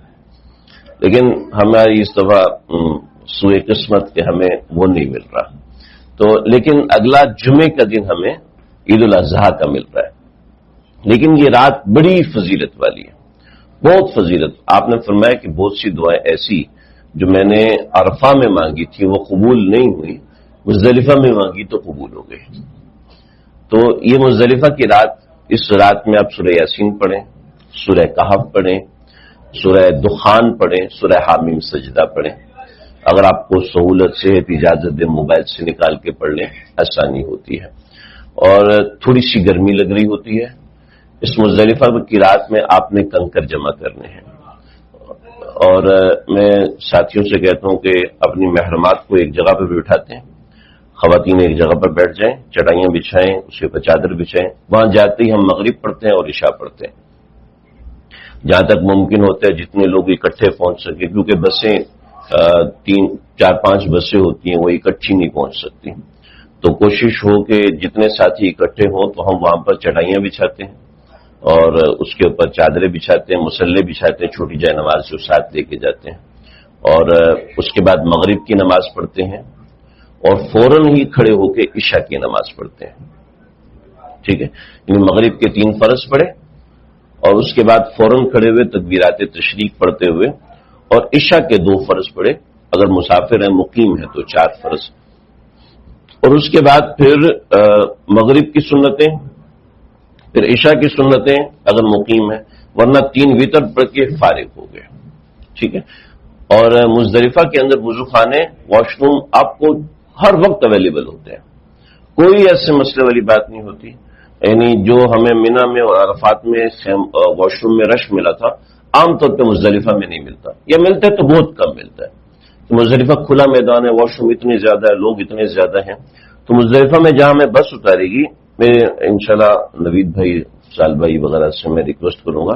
لیکن ہماری اس دفعہ سوئے قسمت کہ ہمیں وہ نہیں مل رہا. تو لیکن اگلا جمعے کا دن ہمیں عید الاضحیٰ کا مل رہا ہے. لیکن یہ رات بڑی فضیلت والی ہے، بہت فضیلت. آپ نے فرمایا کہ بہت سی دعائیں ایسی جو میں نے عرفہ میں مانگی تھی وہ قبول نہیں ہوئی، مزدلفہ میں مانگی تو قبول ہو گئی. تو یہ مزدلفہ کی رات، اس رات میں آپ سورہ یاسین پڑھیں، سورہ کہف پڑھیں، سورہ دخان پڑھیں، سورہ حامیم سجدہ پڑھیں. اگر آپ کو سہولت صحت اجازت دے موبائل سے نکال کے پڑھ لیں، آسانی ہوتی ہے. اور تھوڑی سی گرمی لگ رہی ہوتی ہے. اس مزدلفہ کی رات میں آپ نے کنکر جمع کرنے ہیں، اور میں ساتھیوں سے کہتا ہوں کہ اپنی محرمات کو ایک جگہ پہ بٹھاتے ہیں. خواتین ایک جگہ پر بیٹھ جائیں، چٹائیاں بچھائیں، اس کے اوپر چادر بچھائیں. وہاں جاتے ہی ہم مغرب پڑھتے ہیں اور عشاء پڑھتے ہیں، جہاں تک ممکن ہوتا ہے جتنے لوگ اکٹھے پہنچ سکے، کیونکہ بسیں 3 4 5 بسیں ہوتی ہیں، وہ اکٹھی نہیں پہنچ سکتی. تو کوشش ہو کہ جتنے ساتھی اکٹھے ہوں تو ہم وہاں پر چٹائیاں بچھاتے ہیں اور اس کے اوپر چادریں بچھاتے ہیں، مصلے بچھاتے ہیں، چھوٹی جائے نماز جو ساتھ لے کے جاتے ہیں. اور اس کے بعد مغرب کی نماز پڑھتے ہیں اور فوراً ہی کھڑے ہو کے عشاء کی نماز پڑھتے ہیں. ٹھیک ہے، یعنی مغرب کے 3 فرض پڑھے اور اس کے بعد فوراً کھڑے ہوئے تکبیرات تشریق پڑھتے ہوئے، اور عشاء کے 2 فرض پڑھے. اگر مسافر ہیں مقیم ہے تو 4 فرض. اور اس کے بعد پھر مغرب کی سنتیں، پھر عشاء کی سنتیں اگر مقیم ہے، ورنہ 3 وتر پڑھ کے فارغ ہو گئے. ٹھیک ہے. اور مزدلفہ کے اندر وضو خانے، واش روم آپ کو ہر وقت اویلیبل ہوتے ہیں، کوئی ایسے مسئلے والی بات نہیں ہوتی. یعنی جو ہمیں مینا میں اور عرفات میں واش روم میں رش ملا تھا، عام طور پہ مزدلفہ میں نہیں ملتا، یا ملتا ہے تو بہت کم ملتا ہے. تو مزدلفہ کھلا میدان ہے، واش روم اتنے زیادہ ہے، لوگ اتنے زیادہ ہیں. تو مزدلفہ میں جہاں میں بس اتارے گی، میں انشاءاللہ نوید بھائی، سال بھائی وغیرہ سے میں ریکویسٹ کروں گا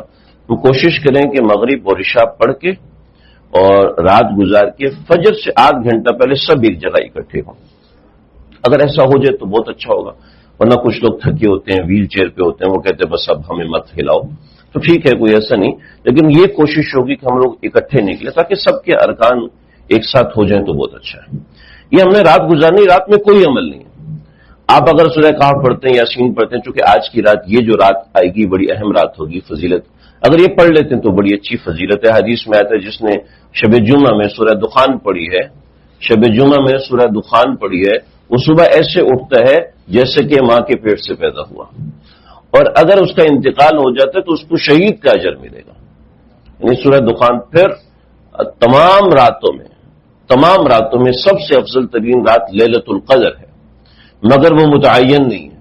تو کوشش کریں کہ مغرب اور عشاء پڑھ کے اور رات گزار کے فجر سے 8 گھنٹہ پہلے سب ایک جگہ اکٹھے ہوں. اگر ایسا ہو جائے تو بہت اچھا ہوگا. ورنہ کچھ لوگ تھکے ہوتے ہیں، ویل چیئر پہ ہوتے ہیں، وہ کہتے ہیں بس اب ہمیں مت ہلاؤ. تو ٹھیک ہے، کوئی ایسا نہیں، لیکن یہ کوشش ہوگی کہ ہم لوگ اکٹھے نکلے تاکہ سب کے ارکان ایک ساتھ ہو جائیں تو بہت اچھا ہے. یہ ہم نے رات گزارنی، رات میں کوئی عمل نہیں ہے. آپ اگر سورہ کہف پڑھتے ہیں، یاسین پڑھتے ہیں، چونکہ آج کی رات، یہ جو رات آئے گی بڑی اہم رات ہوگی، فضیلت اگر یہ پڑھ لیتے ہیں تو بڑی اچھی فضیلت ہے. حدیث میں آتا ہے جس نے شب جمعہ میں سورہ دخان پڑھی ہے، شب جمعہ میں سورہ دخان پڑھی ہے، وہ صبح ایسے اٹھتا ہے جیسے کہ ماں کے پیٹ سے پیدا ہوا. اور اگر اس کا انتقال ہو جاتا ہے تو اس کو شہید کا اجر ملے گا. یعنی سورہ دخان پھر تمام راتوں میں سب سے افضل ترین رات لیلۃ القدر ہے، مگر وہ متعین نہیں ہے.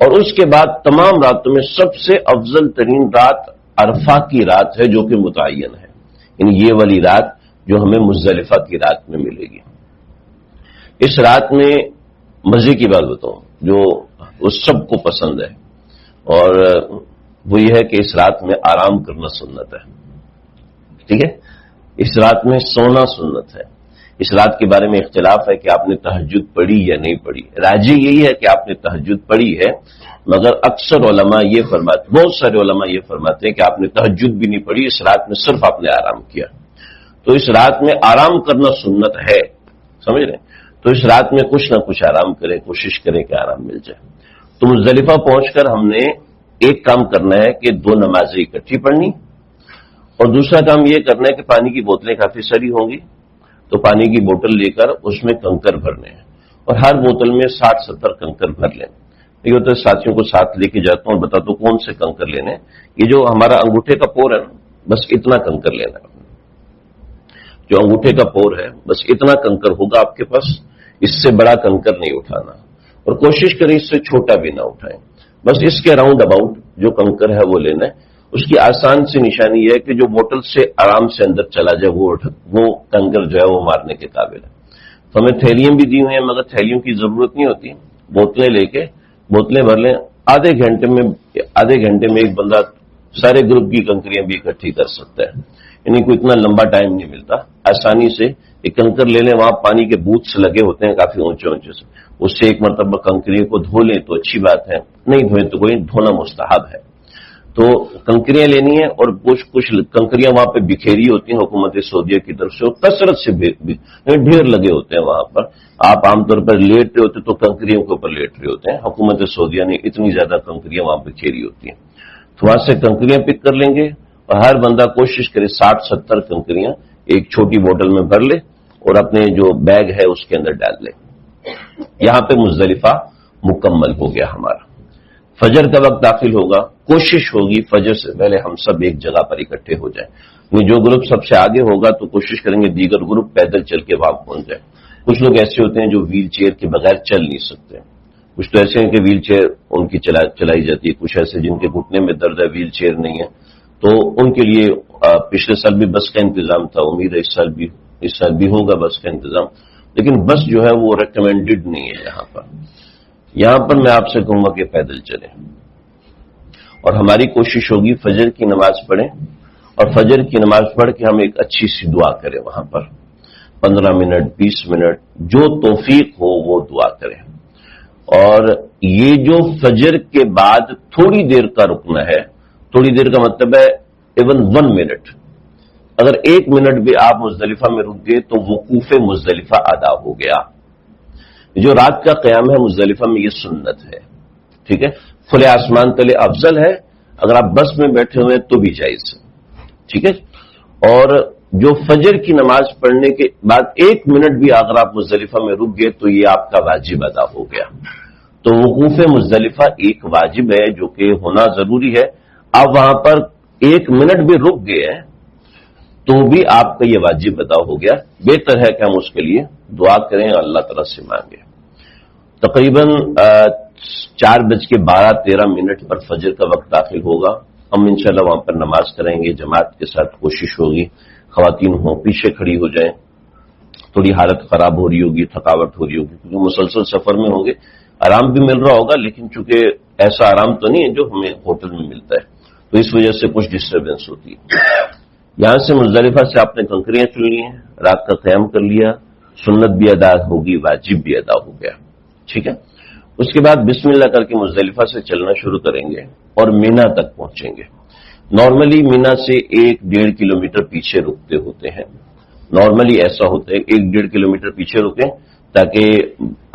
اور اس کے بعد تمام راتوں میں سب سے افضل ترین رات عرفہ کی رات ہے جو کہ متعین ہے. یعنی یہ والی رات جو ہمیں مزدلفہ کی رات میں ملے گی. اس رات میں مزے کی بات بتاؤں جو اس سب کو پسند ہے، اور وہ یہ ہے کہ اس رات میں آرام کرنا سنت ہے. ٹھیک ہے، اس رات میں سونا سنت ہے. اس رات کے بارے میں اختلاف ہے کہ آپ نے تہجد پڑھی یا نہیں پڑھی. راجی یہی ہے کہ آپ نے تہجد پڑھی ہے، مگر اکثر علماء یہ فرماتے، بہت سارے علماء یہ فرماتے ہیں کہ آپ نے تہجد بھی نہیں پڑھی، اس رات میں صرف آپ نے آرام کیا. تو اس رات میں آرام کرنا سنت ہے، سمجھ رہے ہیں؟ تو اس رات میں کچھ نہ کچھ آرام کریں، کوشش کریں کہ آرام مل جائے. تو مزدلفہ پہنچ کر ہم نے ایک کام کرنا ہے کہ 2 نمازیں اکٹھی پڑھنی، اور دوسرا کام یہ کرنا ہے کہ پانی کی بوتلیں کافی ساری ہوں گی، تو پانی کی بوتل لے کر اس میں کنکر بھرنے ہیں، اور ہر بوتل میں 60-70 کنکر بھر لیں. یہ ہوتا ہے ساتھیوں کو ساتھ لے کے جاتا ہوں اور بتاتا ہوں کون سے کنکر لینے. یہ جو ہمارا انگوٹھے کا پور ہے نا، بس اتنا کنکر لینا ہے. جو انگوٹھے کا پور ہے بس اتنا کنکر ہوگا آپ کے پاس، اس سے بڑا کنکر نہیں اٹھانا، اور کوشش کریں اس سے چھوٹا بھی نہ اٹھائیں. بس اس کے راؤنڈ اباؤٹ جو کنکر ہے وہ لینا ہے. اس کی آسان سی نشانی یہ ہے کہ جو بوتل سے آرام سے اندر چلا جائے وہ کنکر جو ہے وہ مارنے کے قابل ہے. تو ہمیں تھیلیاں بھی دی ہوئی ہیں، مگر تھیلیوں کی ضرورت نہیں ہوتی. بوتلیں لے کے بوتلیں بھر لیں. آدھے گھنٹے میں ایک بندہ سارے گروپ کی کنکریاں بھی اکٹھی کر سکتا ہے. یعنی کوئی اتنا لمبا ٹائم نہیں ملتا. آسانی سے ایک کنکر لے لیں، وہاں پانی کے بوتس لگے ہوتے ہیں کافی اونچے سے، اس سے ایک مرتبہ کنکریوں کو دھو لیں تو اچھی بات ہے، نہیں دھوئیں تو کوئی دھونا مستحب ہے. تو کنکریاں لینی ہیں، اور کچھ کنکریاں وہاں پہ بکھیری ہوتی ہیں حکومت سعودیہ کی طرف سے، کثرت سے ڈھیر لگے ہوتے ہیں وہاں پر. آپ عام طور پر لیٹ رہے ہوتے تو کنکریوں کے اوپر لیٹ رہے ہوتے ہیں. حکومت سعودیہ نے اتنی زیادہ کنکریاں وہاں پہ کھیری ہوتی ہیں. تو وہاں سے کنکریاں پک کر لیں گے، اور ہر بندہ کوشش کرے 60-70 کنکریاں ایک چھوٹی بوتل میں بھر لے اور اپنے جو بیگ ہے اس کے اندر ڈال لے. یہاں پہ مزدلفہ مکمل ہو گیا ہمارا. فجر کا وقت داخل ہوگا. کوشش ہوگی فجر سے پہلے ہم سب ایک جگہ پر اکٹھے ہو جائیں. جو گروپ سب سے آگے ہوگا تو کوشش کریں گے دیگر گروپ پیدل چل کے وہاں پہنچ جائیں. کچھ لوگ ایسے ہوتے ہیں جو ویل چیئر کے بغیر چل نہیں سکتے. کچھ تو ایسے ہیں کہ ویل چیئر ان کی چلائی جاتی ہے. کچھ ایسے جن کے گھٹنے میں درد ہے، ویل چیئر نہیں ہے، تو ان کے لیے پچھلے سال بھی بس کا انتظام تھا. امید ہے اس سال بھی ہوگا بس کا انتظام. لیکن بس جو ہے وہ ریکمینڈڈ نہیں ہے یہاں پر میں آپ سے کہوں گا کہ پیدل چلیں. اور ہماری کوشش ہوگی فجر کی نماز پڑھیں، اور فجر کی نماز پڑھ کے ہم ایک اچھی سی دعا کریں. وہاں پر 15 منٹ 20 منٹ جو توفیق ہو وہ دعا کریں. اور یہ جو فجر کے بعد تھوڑی دیر کا رکنا ہے، تھوڑی دیر کا مطلب ہے ایون 1 منٹ، اگر 1 منٹ بھی آپ مزدلفہ میں رک گئے تو وقوف مزدلفہ ادا ہو گیا. جو رات کا قیام ہے مزدلفہ میں یہ سنت ہے. ٹھیک ہے، کھلے آسمان تلے افضل ہے، اگر آپ بس میں بیٹھے ہوئے تو بھی جائز ہے. ٹھیک ہے، اور جو فجر کی نماز پڑھنے کے بعد 1 منٹ بھی اگر آپ مزدلفہ میں رک گئے تو یہ آپ کا واجب ادا ہو گیا. تو وقوف مزدلفہ ایک واجب ہے جو کہ ہونا ضروری ہے. آپ وہاں پر 1 منٹ بھی رک گئے ہیں تو بھی آپ کا یہ واجب ادا ہو گیا. بہتر ہے کہ ہم اس کے لیے دعا کریں، اللہ تعالیٰ سے مانگیں. تقریباً 4:12-13 پر فجر کا وقت داخل ہوگا. ہم انشاءاللہ وہاں پر نماز کریں گے جماعت کے ساتھ. کوشش ہوگی خواتین ہوں پیچھے کھڑی ہو جائیں. تھوڑی حالت خراب ہو رہی ہوگی، تھکاوٹ ہو رہی ہوگی، کیونکہ مسلسل سفر میں ہوں گے. آرام بھی مل رہا ہوگا لیکن چونکہ ایسا آرام تو نہیں ہے جو ہمیں ہوٹل میں ملتا ہے، تو اس وجہ سے کچھ ڈسٹربینس ہوتی ہے. یہاں سے مزدلفہ سے آپ نے کنکریاں چن لی ہیں، رات کا قیام کر لیا، سنت بھی ادا ہوگی، واجب بھی ادا ہو گیا. ٹھیک ہے، اس کے بعد بسم اللہ کر کے مزدلفہ سے چلنا شروع کریں گے اور مینا تک پہنچیں گے. نارملی مینا سے 1-1.5 کلومیٹر پیچھے رکتے ہوتے ہیں. نارملی ایسا ہوتا ہے 1-1.5 کلومیٹر پیچھے رکیں تاکہ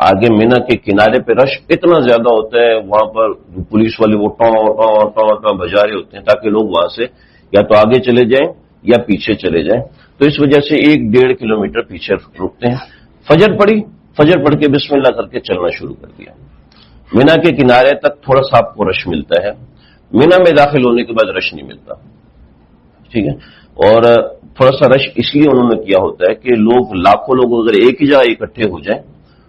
آگے مینا کے کنارے پہ رش اتنا زیادہ ہوتا ہے، وہاں پر پولیس والے وہ ٹاں بجا رہے ہوتے ہیں تاکہ لوگ وہاں سے یا تو آگے چلے جائیں یا پیچھے چلے جائیں. تو اس وجہ سے 1-1.5 کلومیٹر پیچھے رکتے ہیں. فجر پڑھ کے بسم اللہ کر کے چلنا شروع کر دیا. مینا کے کنارے تک تھوڑا سا آپ کو رش ملتا ہے. مینا میں داخل ہونے کے بعد رش نہیں ملتا. ٹھیک ہے، اور تھوڑا سا رش اس لیے انہوں نے کیا ہوتا ہے کہ لاکھوں لوگ اگر ایک ہی جگہ اکٹھے ہو جائیں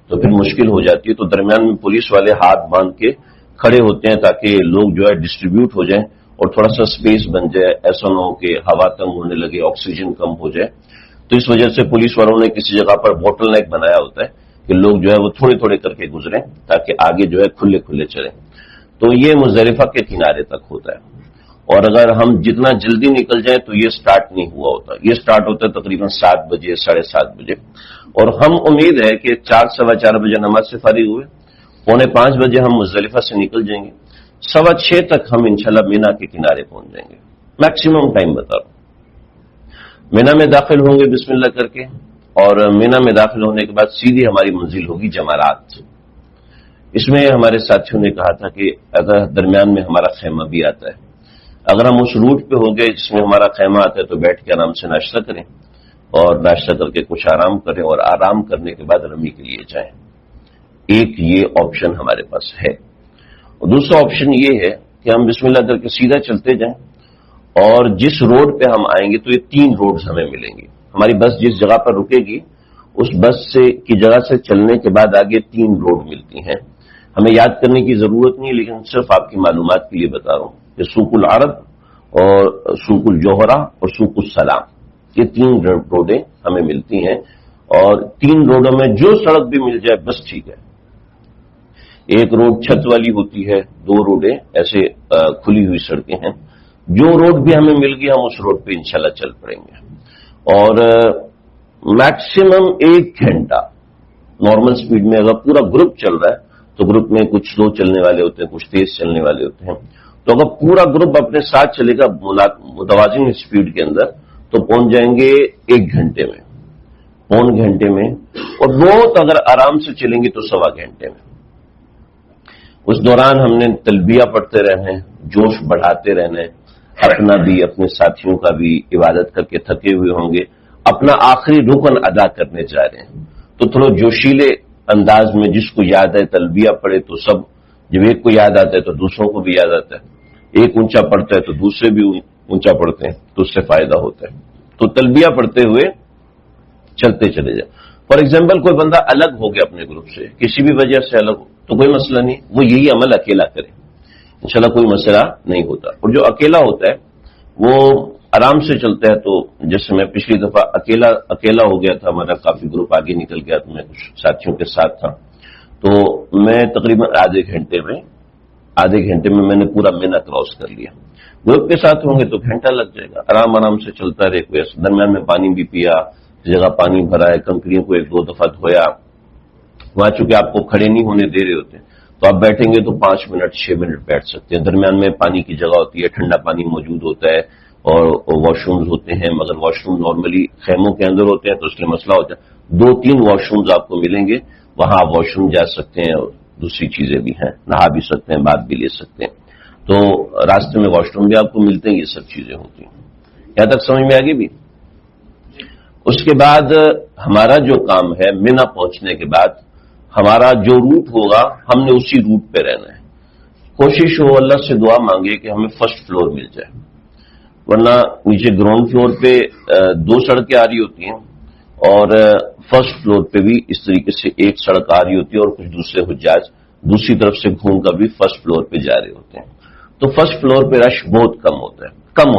تو پھر مشکل ہو جاتی ہے. تو درمیان میں پولیس والے ہاتھ باندھ کے کھڑے ہوتے ہیں تاکہ لوگ جو ہے ڈسٹریبیوٹ ہو جائیں اور تھوڑا سا سپیس بن جائے. ایسا نہ ہو کہ ہوا تنگ ہونے لگے، آکسیجن کم ہو جائے. تو اس وجہ سے پولیس والوں نے کسی جگہ پر بوٹل نیک بنایا ہوتا ہے کہ لوگ جو ہے وہ تھوڑے تھوڑے کر کے گزریں تاکہ آگے جو ہے کھلے کھلے چلیں. تو یہ مزدلفہ کے کنارے تک ہوتا ہے. اور اگر ہم جتنا جلدی نکل جائیں تو یہ سٹارٹ نہیں ہوا ہوتا. یہ سٹارٹ ہوتا ہے تقریباً 7 بجے 7:30 بجے. اور ہم امید ہے کہ 4 سوا 4 بجے نماز سے فارغ ہوئے 4:45 بجے ہم مزدلفہ سے نکل جائیں گے. 6:15 تک ہم انشاءاللہ مینا کے کنارے پہنچ جائیں گے. میکسیمم ٹائم بتا رہا ہوں. مینا میں داخل ہوں گے بسم اللہ کر کے, اور مینا میں داخل ہونے کے بعد سیدھی ہماری منزل ہوگی جمرات. اس میں ہمارے ساتھیوں نے کہا تھا کہ اگر درمیان میں ہمارا خیمہ بھی آتا ہے, اگر ہم اس روٹ پہ ہو گئے جس میں ہمارا خیمہ آتا ہے تو بیٹھ کے آرام سے ناشتہ کریں, اور ناشتہ کر کے کچھ آرام کریں, اور آرام کرنے کے بعد رمی کے لیے جائیں. ایک یہ آپشن ہمارے پاس ہے. اور دوسرا آپشن یہ ہے کہ ہم بسم اللہ کر کے سیدھا چلتے جائیں, اور جس روڈ پہ ہم آئیں گے تو یہ 3 روڈز ہمیں ملیں گی. ہماری بس جس جگہ پر رکے گی اس بس کی جگہ سے چلنے کے بعد آگے 3 روڈ ملتی ہیں. ہمیں یاد کرنے کی ضرورت نہیں, لیکن صرف آپ کی معلومات کے لیے بتا رہا ہوں کہ سوق العرب اور سوق الجوہرہ اور سوق السلام, یہ 3 روڈیں ہمیں ملتی ہیں. اور 3 روڈوں میں جو سڑک بھی مل جائے بس ٹھیک ہے. ایک روڈ چھت والی ہوتی ہے, 2 روڈیں ایسے کھلی ہوئی سڑکیں ہیں. جو روڈ بھی ہمیں مل گئی ہم اس روڈ پہ انشاءاللہ چل پڑیں گے. اور میکسیمم 1 گھنٹہ نارمل سپیڈ میں اگر پورا گروپ چل رہا ہے تو گروپ میں کچھ سلو چلنے والے ہوتے ہیں, کچھ تیز چلنے والے ہوتے ہیں. تو اگر پورا گروپ اپنے ساتھ چلے گا متوازن سپیڈ کے اندر تو پہنچ جائیں گے 1 گھنٹے میں, 1.25 گھنٹے میں. اور بہت اگر آرام سے چلیں گے تو 1.25 گھنٹے میں. اس دوران ہم نے تلبیہ پڑھتے رہنا ہے, جوش بڑھاتے رہنا ہے, اپنا بھی اپنے ساتھیوں کا بھی. عبادت کر کے تھکے ہوئے ہوں گے, اپنا آخری رکن ادا کرنے جا رہے ہیں تو تھوڑا جوشیلے انداز میں جس کو یاد ہے تلبیہ پڑھے تو سب, جب ایک کو یاد آتا ہے تو دوسروں کو بھی یاد آتا ہے. ایک اونچا پڑھتا ہے تو دوسرے بھی اونچا پڑھتے ہیں تو اس سے فائدہ ہوتا ہے. تو تلبیہ پڑھتے ہوئے چلتے چلے جائیں. فار ایگزامپل کوئی بندہ الگ ہو گیا اپنے گروپ سے, کسی بھی وجہ سے الگ ہو تو کوئی مسئلہ نہیں, وہ یہی عمل اکیلا کرے, انشاءاللہ کوئی مسئلہ نہیں ہوتا. اور جو اکیلا ہوتا ہے وہ آرام سے چلتا ہے. تو جیسے میں پچھلی دفعہ اکیلا ہو گیا تھا, ہمارا کافی گروپ آگے نکل گیا تو میں کچھ ساتھیوں کے ساتھ تھا, تو میں تقریباً آدھے گھنٹے میں نے پورا مینا کراس کر لیا. گروپ کے ساتھ ہوں گے تو گھنٹہ لگ جائے گا. آرام سے چلتا رہے, کوئی درمیان میں پانی بھی پیا, جگہ پانی بھرا ہے, کنکریوں کو 1-2 دفعہ دھویا. وہاں چونکہ آپ کو کھڑے نہیں ہونے دے رہے ہوتے تو آپ بیٹھیں گے تو 5 منٹ 6 منٹ بیٹھ سکتے ہیں. درمیان میں پانی کی جگہ ہوتی ہے, ٹھنڈا پانی موجود ہوتا ہے, اور واش رومز ہوتے ہیں, مگر واش روم نارملی خیموں کے اندر ہوتے ہیں تو اس لیے مسئلہ ہوتا ہے. 2-3 واش رومز آپ کو ملیں گے, وہاں آپ واش روم جا سکتے ہیں, اور دوسری چیزیں بھی ہیں, نہا بھی سکتے ہیں, بات بھی لے سکتے ہیں. تو راستے میں واش روم بھی آپ کو ملتے ہیں, یہ سب چیزیں ہوتی ہیں. یہاں تک سمجھ میں آگے بھی. اس کے بعد ہمارا جو کام ہے مینا پہنچنے کے بعد ہمارا جو روٹ ہوگا ہم نے اسی روٹ پہ رہنا ہے. کوشش ہو اللہ سے دعا مانگے کہ ہمیں فرسٹ فلور مل جائے, ورنہ نیچے گراؤنڈ فلور پہ 2 سڑکیں آ رہی ہوتی ہیں, اور فرسٹ فلور پہ بھی اس طریقے سے 1 سڑک آ رہی ہوتی ہے, اور کچھ دوسرے حجاج دوسری طرف سے گھوم کر بھی فرسٹ فلور پہ جا رہے ہوتے ہیں. تو فرسٹ فلور پہ رش بہت کم ہوتا ہے,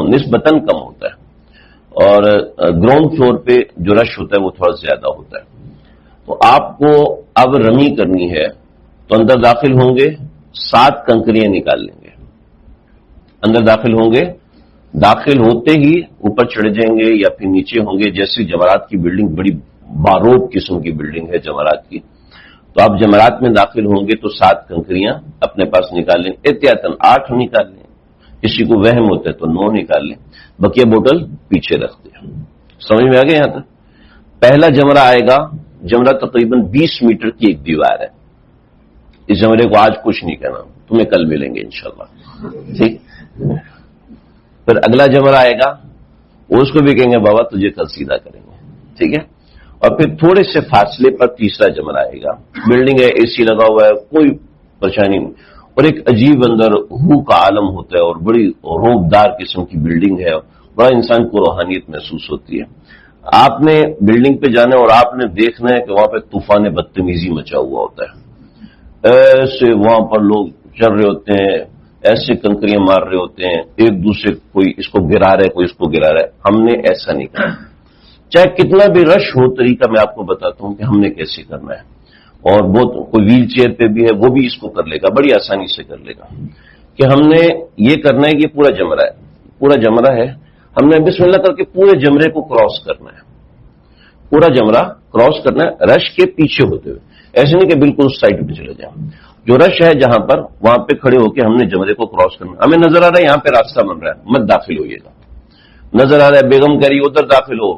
نسبتاً کم ہوتا ہے, اور گراؤنڈ فلور پہ جو رش ہوتا ہے وہ تھوڑا زیادہ ہوتا ہے. تو آپ کو اب رمی کرنی ہے تو اندر داخل ہوں گے, 7 کنکریاں نکال لیں گے. اندر داخل ہوں گے, داخل ہوتے ہی اوپر چڑھ جائیں گے یا پھر نیچے ہوں گے. جیسے جمرات کی بلڈنگ بڑی باروب قسم کی بلڈنگ ہے جمرات کی, تو آپ جمرات میں داخل ہوں گے تو 7 کنکریاں اپنے پاس نکال لیں. احتیاطاً 8 نکال لیں, کسی کو وہم ہوتا ہے تو 9 نکال لیں, بقیہ بوتل پیچھے رکھ دیں. سمجھ میں آ گیا یہاں تک. پہلا جمرہ آئے گا, جمرہ تقریباً 20 میٹر کی ایک دیوار ہے. اس جمرے کو آج کچھ نہیں کہنا, تمہیں کل ملیں گے انشاءاللہ, ٹھیک. پھر اگلا جمرہ آئے گا, وہ اس کو بھی کہیں گے بابا تجھے کل سیدھا کریں گے, ٹھیک ہے. اور پھر تھوڑے سے فاصلے پر تیسرا جمرہ آئے گا. بلڈنگ ہے, اے سی لگا ہوا ہے, کوئی پریشانی نہیں, اور ایک عجیب اندر ہو کا عالم ہوتا ہے, اور بڑی روبدار قسم کی بلڈنگ ہے, بڑا انسان کو روحانیت محسوس ہوتی ہے. آپ نے بلڈنگ پہ جانا ہے اور آپ نے دیکھنا ہے کہ وہاں پہ طوفان بدتمیزی مچا ہوا ہوتا ہے. ایسے وہاں پر لوگ چل رہے ہوتے ہیں, ایسے کنکریاں مار رہے ہوتے ہیں, ایک دوسرے کوئی اس کو گرا رہا ہے, کوئی اس کو گرا رہا ہے. ہم نے ایسا نہیں کرنا. چاہے کتنا بھی رش ہو, طریقہ میں آپ کو بتاتا ہوں کہ ہم نے کیسے کرنا ہے. اور وہ کوئی ویل چیئر پہ بھی ہے وہ بھی اس کو کر لے گا، بڑی آسانی سے کر لے گا کہ ہم نے یہ کرنا ہے کہ پورا جمرہ ہے، پورا جمرہ ہے، ہم نے بسم اللہ کر کے پورے جمرے کو کراس کرنا ہے، پورا جمرہ کراس کرنا ہے رش کے پیچھے ہوتے ہوئے، ایسے نہیں کہ بالکل اس سائڈ پہ چلے جائیں، جو رش ہے جہاں پر وہاں پہ کھڑے ہو کے ہم نے جمرے کو کراس کرنا، ہمیں نظر آ رہا ہے یہاں پہ راستہ بن رہا ہے، مت داخل ہوئیے گا، نظر آ رہا ہے بیگم کہہ رہی ادھر داخل ہو،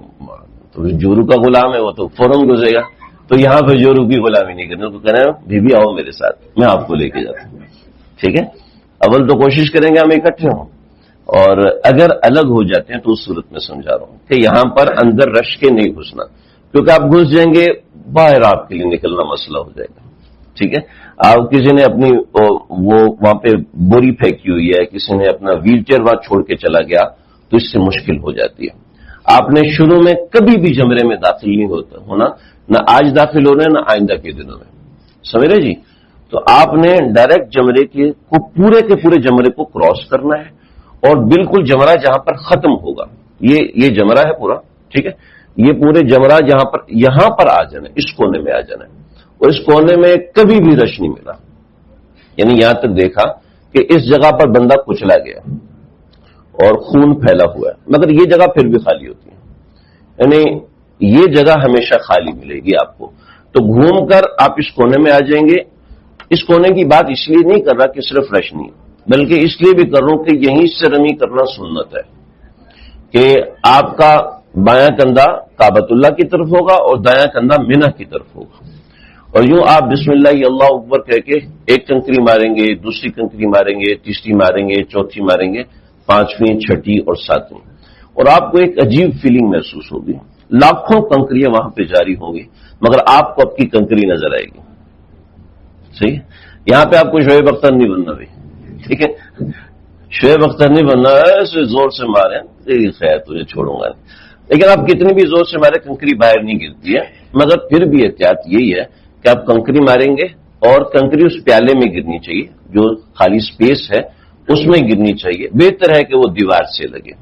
تو جورو کا غلام ہے وہ تو فوراً گزرے گا، تو یہاں پہ جورو کی غلامی نہیں کرنا، تو کہنا ہے بی آؤ میرے ساتھ میں آپ کو لے کے جاتا ہوں، ٹھیک ہے، اول تو کوشش کریں گے ہم اکٹھے ہوں، اور اگر الگ ہو جاتے ہیں تو اس صورت میں سمجھا رہا ہوں کہ یہاں پر اندر رش کے نہیں گھسنا، کیونکہ آپ گھس جائیں گے باہر آپ کے لیے نکلنا مسئلہ ہو جائے گا، ٹھیک ہے، آپ کسی نے اپنی وہ وہاں پہ بوری پھینکی ہوئی ہے، کسی نے اپنا ویل چیئر وہاں چھوڑ کے چلا گیا تو اس سے مشکل ہو جاتی ہے، آپ نے شروع میں کبھی بھی جمرے میں داخل نہیں ہونا، نہ آج داخل ہونا ہے نہ آئندہ کے دنوں میں، سمجھ رہے جی، تو آپ نے ڈائریکٹ جمرے کے پورے جمرے کو کراس کرنا ہے، اور بالکل جمرہ جہاں پر ختم ہوگا، یہ جمرہ ہے پورا، ٹھیک ہے، یہ پورے جمرہ جہاں پر یہاں پر آ جانا ہے، اس کونے میں آ جانا ہے، اور اس کونے میں کبھی بھی رش نہیں ملا، یعنی یہاں تک دیکھا کہ اس جگہ پر بندہ کچلا گیا اور خون پھیلا ہوا ہے، مگر یہ جگہ پھر بھی خالی ہوتی ہے، یعنی یہ جگہ ہمیشہ خالی ملے گی آپ کو، تو گھوم کر آپ اس کونے میں آ جائیں گے، اس کونے کی بات اس لیے نہیں کر رہا کہ صرف رش نہیں، بلکہ اس لیے بھی کر رہا ہوں کہ یہیں سے رمی کرنا سنت ہے کہ آپ کا بایاں کندھا کعبۃ اللہ کی طرف ہوگا اور دایاں کندھا منی کی طرف ہوگا، اور یوں آپ بسم اللہ اللہ اکبر کہہ کے ایک کنکری ماریں گے، دوسری کنکری ماریں گے، تیسری ماریں گے، چوتھی ماریں گے، پانچویں، چھٹی اور ساتویں، اور آپ کو ایک عجیب فیلنگ محسوس ہوگی، لاکھوں کنکریاں وہاں پہ جاری ہوں گی مگر آپ کو اب کی کنکری نظر آئے گی، صحیح، یہاں پہ آپ کو شعیب اختر نہیں بننا بھائی، ٹھیک ہے، شعیب اختر نہیں بننا ہے، ایسے زور سے مارے تیری خیر تجھے چھوڑوں گا نہیں، لیکن آپ کتنی بھی زور سے مارے کنکری باہر نہیں گرتی ہے، مگر پھر بھی احتیاط یہی ہے کہ آپ کنکری ماریں گے اور کنکری اس پیالے میں گرنی چاہیے، جو خالی سپیس ہے اس میں گرنی چاہیے، بہتر ہے کہ وہ دیوار سے لگے،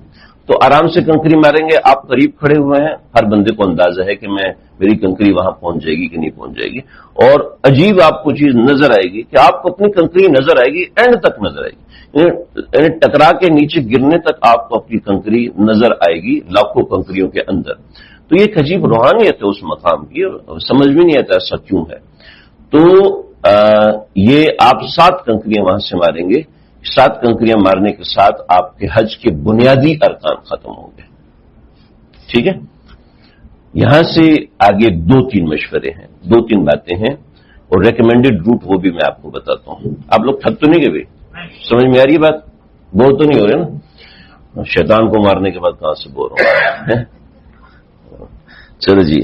تو آرام سے کنکری ماریں گے، آپ قریب کھڑے ہوئے ہیں، ہر بندے کو اندازہ ہے کہ میری کنکری وہاں پہنچ جائے گی کہ نہیں پہنچ جائے گی، اور عجیب آپ کو چیز نظر آئے گی کہ آپ کو اپنی کنکری نظر آئے گی، اینڈ تک نظر آئے گی، یعنی ٹکرا کے نیچے گرنے تک آپ کو اپنی کنکری نظر آئے گی لاکھوں کنکریوں کے اندر، تو یہ ایک عجیب روحانیت ہے اس مقام کی، سمجھ بھی نہیں آتا ایسا کیوں ہے، تو یہ آپ 7 کنکریاں وہاں سے ماریں گے، 7 کنکریاں مارنے کے ساتھ آپ کے حج کے بنیادی ارکان ختم ہوں گے، ٹھیک ہے، یہاں سے آگے 2-3 مشورے ہیں، 2-3 باتیں ہیں، اور ریکمینڈڈ روٹ وہ بھی میں آپ کو بتاتا ہوں، آپ لوگ تھک تو نہیں گئے بھائی، سمجھ میں آ رہی بات، بور تو نہیں ہو رہے نا، شیطان کو مارنے کے بعد کہاں سے بور ہوں، چلو جی،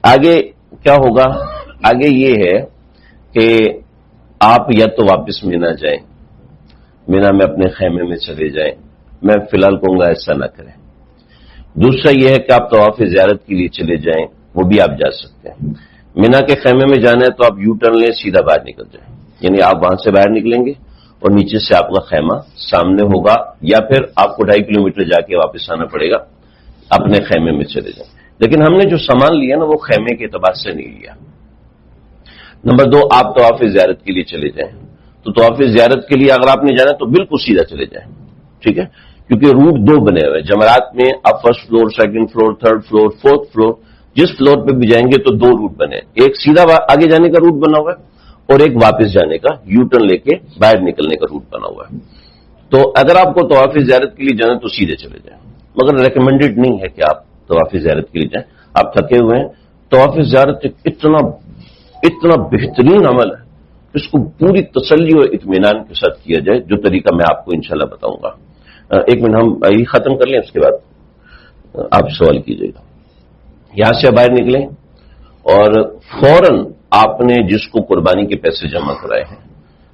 آگے کیا ہوگا، آگے یہ ہے کہ آپ یا تو واپس مینا جائیں، مینا میں اپنے خیمے میں چلے جائیں، میں فی الحال کہوں گا ایسا نہ کریں، دوسرا یہ ہے کہ آپ طواف زیارت کے لیے چلے جائیں، وہ بھی آپ جا سکتے ہیں، مینا کے خیمے میں جانا ہے تو آپ یو ٹرن لیں، سیدھا باہر نکل جائیں، یعنی آپ وہاں سے باہر نکلیں گے اور نیچے سے آپ کا خیمہ سامنے ہوگا، یا پھر آپ کو 2.5 کلومیٹر جا کے واپس آنا پڑے گا، اپنے خیمے میں چلے جائیں، لیکن ہم نے جو سامان لیا نا وہ خیمے کے اعتبار سے نہیں لیا۔ نمبر 2، آپ طواف زیارت کے لیے چلے جائیں، تو طواف زیارت کے لیے اگر آپ نے جانا تو بالکل سیدھا چلے جائیں، ٹھیک ہے، کیونکہ روٹ 2 بنے ہوئے جمرات میں، آپ first floor, second floor, third floor, fourth floor, جس فلور پہ بھی جائیں گے تو 2 روٹ بنے، ایک سیدھا آگے جانے کا روٹ بنا ہوا ہے اور ایک واپس جانے کا، یو ٹرن لے کے باہر نکلنے کا روٹ بنا ہوا ہے، تو اگر آپ کو طواف زیارت کے لیے جانا تو سیدھے چلے جائیں، مگر ریکمینڈڈ نہیں ہے کہ آپ طواف زیارت کے لیے جائیں، آپ تھکے ہوئے ہیں، طواف زیارت اتنا بہترین عمل ہے، اس کو پوری تسلی اور اطمینان کے ساتھ کیا جائے، جو طریقہ میں آپ کو انشاءاللہ بتاؤں گا۔ ایک منٹ ہم یہ ختم کر لیں، اس کے بعد آپ سوال کیجیے گا۔ یہاں سے باہر نکلیں اور فوراً آپ نے جس کو قربانی کے پیسے جمع کرائے ہیں،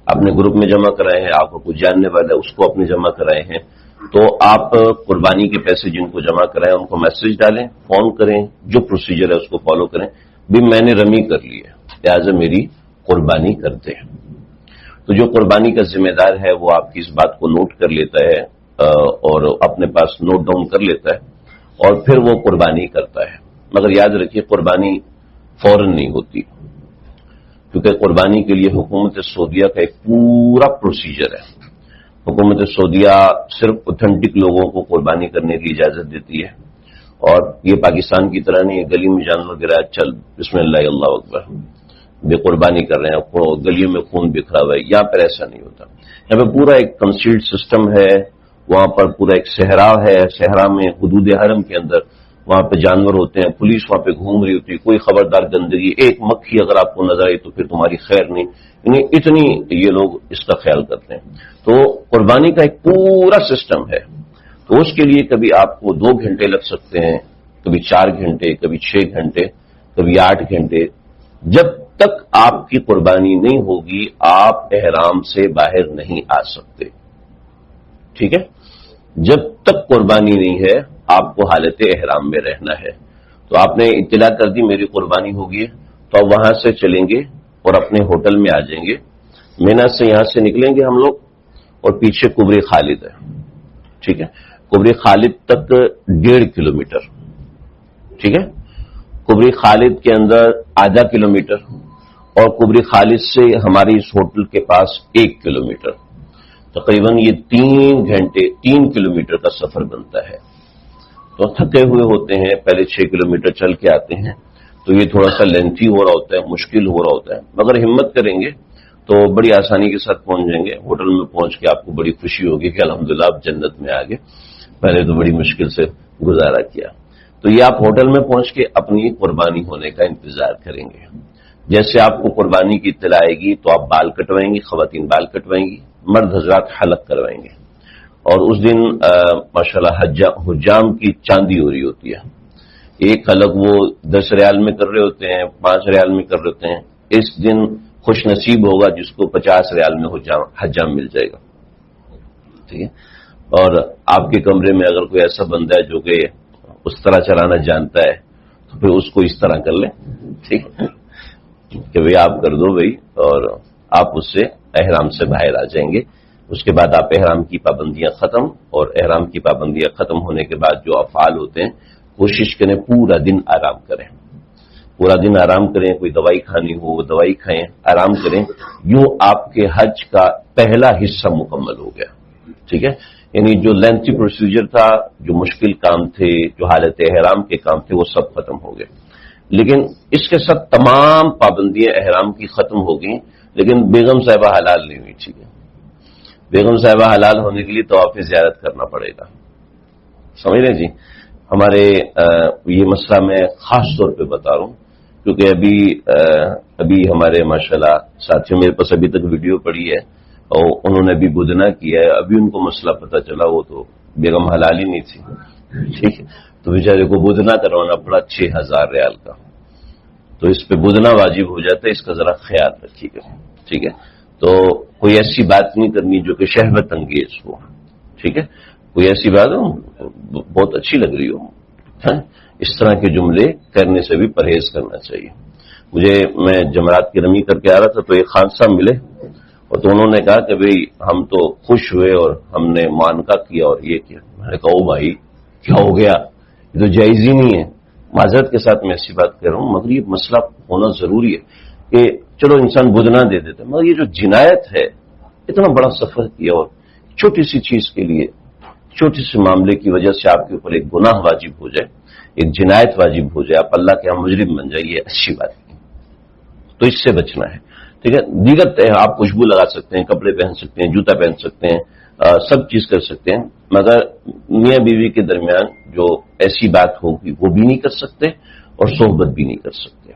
اپنے گروپ میں جمع کرائے ہیں، آپ کو کچھ جاننے والا ہے اس کو اپنے جمع کرائے ہیں، تو آپ قربانی کے پیسے جن کو جمع کرائیں ان کو میسج ڈالیں، فون کریں، جو پروسیجر ہے اس کو فالو کریں، بھی میں نے رمی کر لی ہے لہٰذا میری قربانی کرتے ہیں، تو جو قربانی کا ذمہ دار ہے وہ آپ کی اس بات کو نوٹ کر لیتا ہے اور اپنے پاس نوٹ ڈاؤن کر لیتا ہے اور پھر وہ قربانی کرتا ہے، مگر یاد رکھیے قربانی فوراً نہیں ہوتی، کیونکہ قربانی کے لیے حکومت سعودیہ کا ایک پورا پروسیجر ہے. حکومت سعودیہ صرف اوتھینٹک لوگوں کو قربانی کرنے کی اجازت دیتی ہے، اور یہ پاکستان کی طرح نہیں ہے گلی میں جانور گرایا چل بسم اللہ اللہ اکبر بے قربانی کر رہے ہیں، گلیوں میں خون بکھرا ہوا ہے. یہاں پر ایسا نہیں ہوتا. یہاں پہ پورا ایک کنسیلڈ سسٹم ہے. وہاں پر پورا ایک صحرا ہے، صحرا میں حدود حرم کے اندر وہاں پہ جانور ہوتے ہیں، پولیس وہاں پہ گھوم رہی ہوتی ہے. کوئی خبردار گندگی ایک مکھی اگر آپ کو نظر آئی تو پھر تمہاری خیر نہیں. یعنی اتنی یہ لوگ اس کا خیال کرتے ہیں. تو قربانی کا ایک پورا سسٹم ہے. تو اس کے لیے کبھی آپ کو 2 گھنٹے لگ سکتے ہیں، کبھی 4 گھنٹے، کبھی 6 گھنٹے، کبھی 8 گھنٹے. جب تک آپ کی قربانی نہیں ہوگی آپ احرام سے باہر نہیں آ سکتے. ٹھیک ہے؟ جب تک قربانی نہیں ہے آپ کو حالت احرام میں رہنا ہے. تو آپ نے اطلاع کر دی میری قربانی ہوگی، تو اب وہاں سے چلیں گے اور اپنے ہوٹل میں آ جائیں گے. مینا سے یہاں سے نکلیں گے ہم لوگ، اور پیچھے قبر خالد ہے. ٹھیک ہے؟ قبر خالد تک 1.5 کلومیٹر. ٹھیک ہے؟ قبر خالد کے اندر آدھا کلومیٹر، اور قبر خالد سے ہماری اس ہوٹل کے پاس 1 کلومیٹر. تقریباً یہ 3 گھنٹے 3 کلومیٹر کا سفر بنتا ہے. تو تھکے ہوئے ہوتے ہیں، پہلے 6 کلومیٹر چل کے آتے ہیں، تو یہ تھوڑا سا لینتھی ہو رہا ہوتا ہے، مشکل ہو رہا ہوتا ہے. مگر ہمت کریں گے تو بڑی آسانی کے ساتھ پہنچ جائیں گے. ہوٹل میں پہنچ کے آپ کو بڑی خوشی ہوگی کہ الحمدللہ آپ جنت میں آ گئے، پہلے تو بڑی مشکل سے گزارا کیا. تو یہ آپ ہوٹل میں پہنچ کے اپنی قربانی ہونے کا انتظار کریں گے. جیسے آپ کو قربانی کی اطلاع آئے گی تو آپ بال کٹوائیں گی، خواتین بال کٹوائیں گی، مرد حضرات حلق کروائیں گے. اور اس دن ماشاءاللہ حجام کی چاندی ہو رہی ہوتی ہے. ایک حلق وہ 10 ریال میں کر رہے ہوتے ہیں، 5 ریال میں کر رہے ہوتے ہیں. اس دن خوش نصیب ہوگا جس کو 50 ریال میں حجام مل جائے گا. ٹھیک ہے؟ اور آپ کے کمرے میں اگر کوئی ایسا بندہ ہے جو کہ اس طرح چلانا جانتا ہے تو پھر اس کو اس طرح کر لیں. ٹھیک ہے کہ بھئی آپ کر دو بھئی، اور آپ اس سے احرام سے باہر آ جائیں گے. اس کے بعد آپ احرام کی پابندیاں ختم، اور احرام کی پابندیاں ختم ہونے کے بعد جو افعال ہوتے ہیں کوشش کریں پورا دن آرام کریں. پورا دن آرام کریں. کوئی دوائی کھانی ہو وہ دوائی کھائیں، آرام کریں. یوں آپ کے حج کا پہلا حصہ مکمل ہو گیا. ٹھیک ہے؟ یعنی جو لینتھی پروسیجر تھا، جو مشکل کام تھے، جو حالت احرام کے کام تھے، وہ سب ختم ہو گئے. لیکن اس کے ساتھ تمام پابندیاں احرام کی ختم ہو گئیں، لیکن بیگم صاحبہ حلال نہیں ہوئی. ٹھیک ہے؟ بیگم صاحبہ حلال ہونے کے لیے طواف زیارت کرنا پڑے گا. سمجھ رہے جی؟ ہمارے یہ مسئلہ میں خاص طور پہ بتا رہا ہوں کیونکہ ابھی ہمارے ماشاءاللہ ساتھیوں میرے پاس ابھی تک ویڈیو پڑی ہے اور انہوں نے ابھی بدنا کیا ہے. ابھی ان کو مسئلہ پتہ چلا، وہ تو بیگم حلال ہی نہیں تھی. ٹھیک ہے؟ تو بیچارے کو بدنا کروانا پڑا 6000 ریال کا. تو اس پہ بدنا واجب ہو جاتا ہے، اس کا ذرا خیال رکھیے گا. ٹھیک ہے؟ تو کوئی ایسی بات نہیں کرنی جو کہ شہوت انگیز ہو. ٹھیک ہے؟ کوئی ایسی بات ہو بہت اچھی لگ رہی ہو، اس طرح کے جملے کرنے سے بھی پرہیز کرنا چاہیے. میں جمعرات کی رمی کر کے آ رہا تھا تو ایک خان صاحب ملے، اور تو انہوں نے کہا کہ بھئی ہم تو خوش ہوئے اور ہم نے معانقہ کیا اور یہ کیا. میں نے کہا او بھائی کیا ہو گیا، یہ تو جائز ہی نہیں ہے. معذرت کے ساتھ میں ایسی بات کر رہا ہوں، مگر یہ مسئلہ ہونا ضروری ہے کہ چلو انسان بدنا دے دیتا ہے، مگر یہ جو جنایت ہے، اتنا بڑا سفر کیا اور چھوٹی سی چیز کے لیے، چھوٹی سی معاملے کی وجہ سے آپ کے اوپر ایک گناہ واجب ہو جائے، ایک جنایت واجب ہو جائے، آپ اللہ کے ہاں مجرم بن جائے، یہ اچھی بات نہیں. تو اس سے بچنا ہے. ٹھیک ہے؟ دیگر آپ خوشبو لگا سکتے ہیں، کپڑے پہن سکتے ہیں، جوتا پہن سکتے ہیں، سب چیز کر سکتے ہیں، مگر میاں بیوی کے درمیان جو ایسی بات ہوگی وہ بھی نہیں کر سکتے اور صحبت بھی نہیں کر سکتے.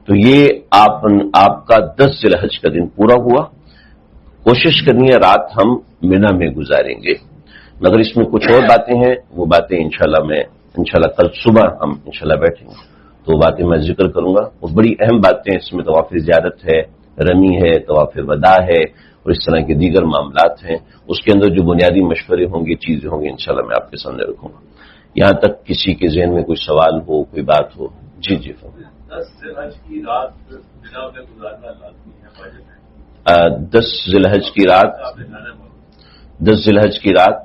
تو یہ آپ کا 10 ذی الحج کا دن پورا ہوا. کوشش کرنی ہے رات ہم مینا میں گزاریں گے، مگر اس میں کچھ اور باتیں ہیں، وہ باتیں انشاءاللہ کل صبح ہم انشاءاللہ بیٹھیں گے تو وہ باتیں میں ذکر کروں گا. وہ بڑی اہم باتیں اس میں طواف زیارت ہے، رمی ہے، طواف وداع ہے، اور اس طرح کے دیگر معاملات ہیں. اس کے اندر جو بنیادی مشورے ہوں گے، چیزیں ہوں گی، انشاءاللہ میں آپ کے سامنے رکھوں گا. یہاں تک کسی کے ذہن میں کوئی سوال ہو، کوئی بات ہو. جی 10 ذی الحج کی رات 10 ذی الحج کی رات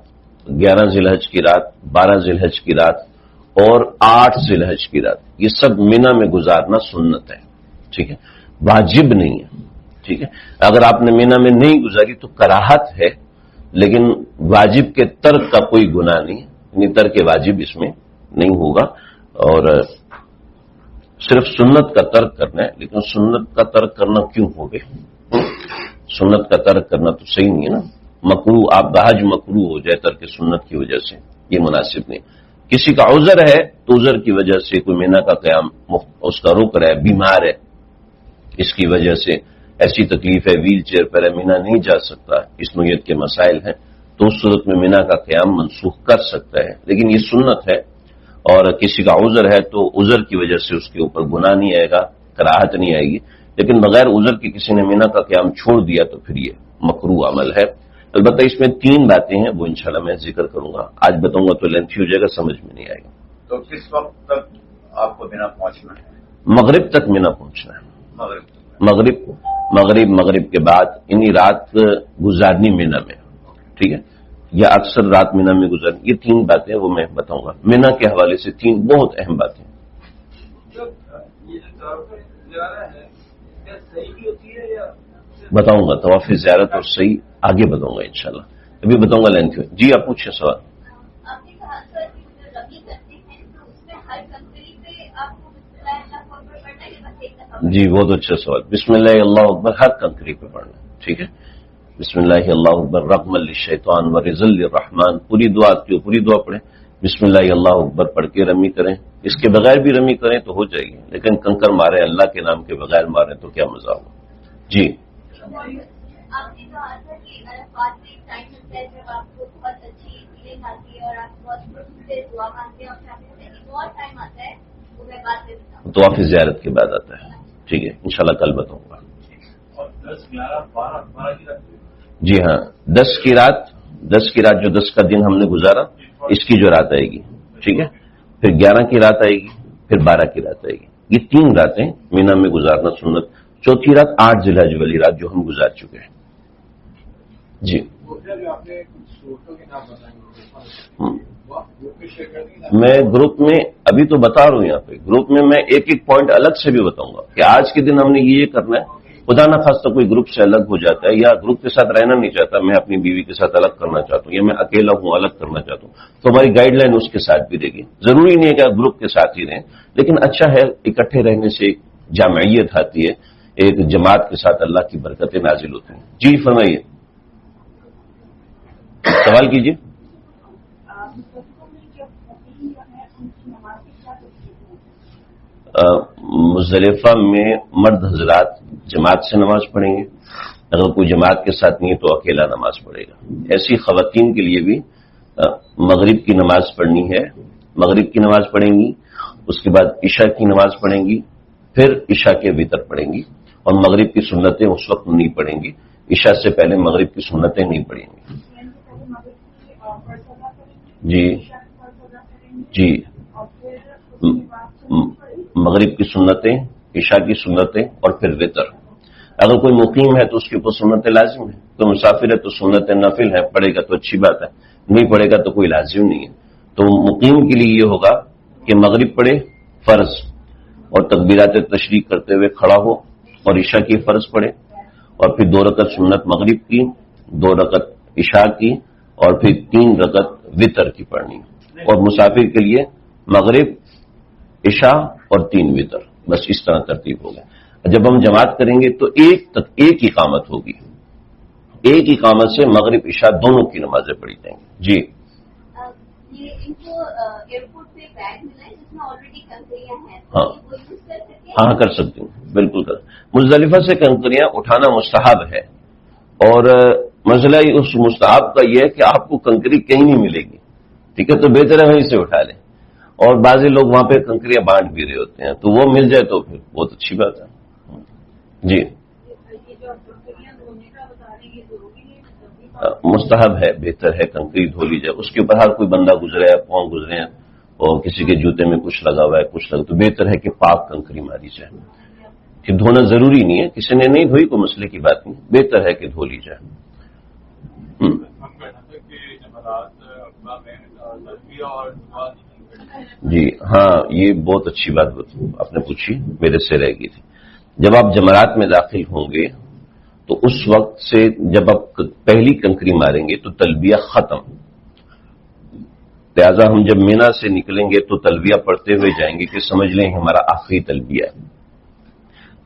11 ذی الحج کی رات، 12 ذی الحج کی رات اور 8 ذی الحج کی رات، یہ سب مینا میں گزارنا سنت ہے. ٹھیک ہے؟ واجب نہیں ہے. ٹھیک ہے, اگر آپ نے مینا میں نہیں گزاری تو کراہت ہے, لیکن واجب کے ترک کا کوئی گناہ نہیں, یعنی ترک واجب اس میں نہیں ہوگا. اور صرف سنت کا ترک کرنا ہے, لیکن سنت کا ترک کرنا کیوں ہوگا؟ سنت کا ترک کرنا تو صحیح نہیں ہے نا. مکروہ, آپ کا حج مکروہ ہو جائے ترک سنت کی وجہ سے, یہ مناسب نہیں. کسی کا عذر ہے تو عذر کی وجہ سے کوئی مینا کا قیام اس کا رک رہا ہے, بیمار ہے, اس کی وجہ سے ایسی تکلیف ہے, ویل چیئر پر ہے, مینا نہیں جا سکتا, اس نوعیت کے مسائل ہیں, تو اس صورت میں مینا کا قیام منسوخ کر سکتا ہے. لیکن یہ سنت ہے, اور کسی کا عذر ہے تو عذر کی وجہ سے اس کے اوپر گناہ نہیں آئے گا, کراہت نہیں آئے گی. لیکن بغیر عذر کے کسی نے مینا کا قیام چھوڑ دیا تو پھر یہ مکروہ عمل ہے. البتہ اس میں 3 باتیں ہیں, وہ انشاءاللہ میں ذکر کروں گا. آج بتاؤں گا تو لینتھی ہو جائے گا, سمجھ میں نہیں آئے گا. تو کس وقت تک آپ کو مینا پہنچنا ہے؟ مغرب تک مینا پہنچنا ہے. مغرب کے بعد یعنی رات گزارنی مینا میں, ٹھیک ہے, یا اکثر رات مینا میں گزارنی. یہ 3 باتیں وہ میں بتاؤں گا. مینا کے حوالے سے 3 بہت اہم باتیں. بتاؤں گا طواف زیارت اور صحیح آگے بتاؤں گا انشاءاللہ, ابھی بتاؤں گا لینتھ میں. جی آپ پوچھیں سوال. جی بہت اچھا سوال. بسم اللہ اللہ اکبر ہر کنکری پہ پڑھنا, ٹھیک ہے. بسم اللہ اللہ اکبر رغم للشیطان ورزل للرحمن, پوری دعا کی پوری دعا پڑھیں. بسم اللہ اللہ اکبر پڑھ کے رمی کریں. اس کے بغیر بھی رمی کریں تو ہو جائے گی, لیکن کنکر مارے اللہ کے نام کے بغیر مارے تو کیا مزہ ہوگا. جی طواف زیارت کے بعد آتا ہے, ٹھیک ہے, انشاءاللہ کل بتاؤں گا. جی ہاں, 10 کی رات جو 10 کا دن ہم نے گزارا, اس کی جو رات آئے گی, ٹھیک ہے, پھر 11 کی رات آئے گی, پھر 12 کی رات آئے گی. یہ 3 راتیں مینا میں گزارنا سنت. چوتھی رات 8 ذی الحجہ والی رات جو ہم گزار چکے ہیں. جی میں گروپ میں ابھی تو بتا رہا ہوں, یہاں پہ گروپ میں میں ایک پوائنٹ الگ سے بھی بتاؤں گا کہ آج کے دن ہم نے یہ کرنا ہے. خدا نہ خواستہ کوئی گروپ سے الگ ہو جاتا ہے, یا گروپ کے ساتھ رہنا نہیں چاہتا, میں اپنی بیوی کے ساتھ الگ کرنا چاہتا ہوں, یا میں اکیلا ہوں الگ کرنا چاہتا ہوں, تو ہماری گائیڈ لائن اس کے ساتھ بھی دے گی. ضروری نہیں ہے کہ آپ گروپ کے ساتھ ہی رہیں, لیکن اچھا ہے اکٹھے رہنے سے ایک جامعیت آتی ہے, ایک جماعت کے ساتھ اللہ کی برکتیں نازل ہوتی ہیں. جی فرمائیے, سوال کیجیے. مزدلفہ میں مرد حضرات جماعت سے نماز پڑھیں گے, اگر کوئی جماعت کے ساتھ نہیں ہے تو اکیلا نماز پڑھے گا. ایسی خواتین کے لیے بھی مغرب کی نماز پڑھنی ہے, مغرب کی نماز پڑھیں گی, اس کے بعد عشاء کی نماز پڑھیں گی, پھر عشاء کے وتر پڑھیں گی, اور مغرب کی سنتیں اس وقت نہیں پڑھیں گی, عشاء سے پہلے مغرب کی سنتیں نہیں پڑھیں گی. جی مغرب کی سنتیں, عشاء کی سنتیں, اور پھر وتر. اگر کوئی مقیم ہے تو اس کے اوپر سنتیں لازم ہیں, تو مسافر ہے تو سنتیں نفل ہے, پڑھے گا تو اچھی بات ہے, نہیں پڑھے گا تو کوئی لازم نہیں ہے. تو مقیم کے لیے یہ ہوگا کہ مغرب پڑھے فرض, اور تکبیرات تشریق کرتے ہوئے کھڑا ہو, اور عشاء کی فرض پڑھے, اور پھر 2 رکعت سنت مغرب کی, 2 رکعت عشاء کی, اور پھر 3 رکعت وتر کی پڑھنی. اور مسافر کے لیے مغرب, عشاء اور 3 وتر, بس اس طرح ترتیب ہوگا. جب ہم جماعت کریں گے تو ایک اقامت ہوگی, ایک اقامت سے مغرب عشاء دونوں کی نمازیں پڑھی جائیں گی. جی ہاں کر سکتی ہوں, بالکل کر. مزدلفہ سے کنکریاں اٹھانا مستحب ہے, اور مسئلہ اس مستحب کا یہ ہے کہ آپ کو کنکری کہیں نہیں ملے گی, ٹھیک ہے, تو بہتر ہے وہیں سے اٹھا لیں. اور بعض لوگ وہاں پہ کنکریاں بانٹ بھی رہے ہوتے ہیں, تو وہ مل جائے تو پھر بہت اچھی بات ہے. جی مستحب ہے, بہتر ہے کنکری دھو لی جائے. اس کے اوپر ہر کوئی بندہ گزرے ہے, پاؤں گزرے ہیں, اور کسی کے جوتے میں کچھ لگا ہوا ہے, کچھ لگا, تو بہتر ہے کہ پاک کنکری ماری جائے. کہ دھونا ضروری نہیں ہے, کسی نے نہیں دھوئی کوئی مسئلے کی بات نہیں, بہتر ہے کہ دھو لی جائے. جی ہاں, یہ بہت اچھی بات آپ نے پوچھی, میرے سے رہ گئی تھی. جب آپ جمرات میں داخل ہوں گے تو اس وقت سے جب آپ پہلی کنکری ماریں گے تو تلبیہ ختم. لہذا ہم جب مینا سے نکلیں گے تو تلبیہ پڑھتے ہوئے جائیں گے کہ سمجھ لیں ہمارا آخری تلبیہ ہے.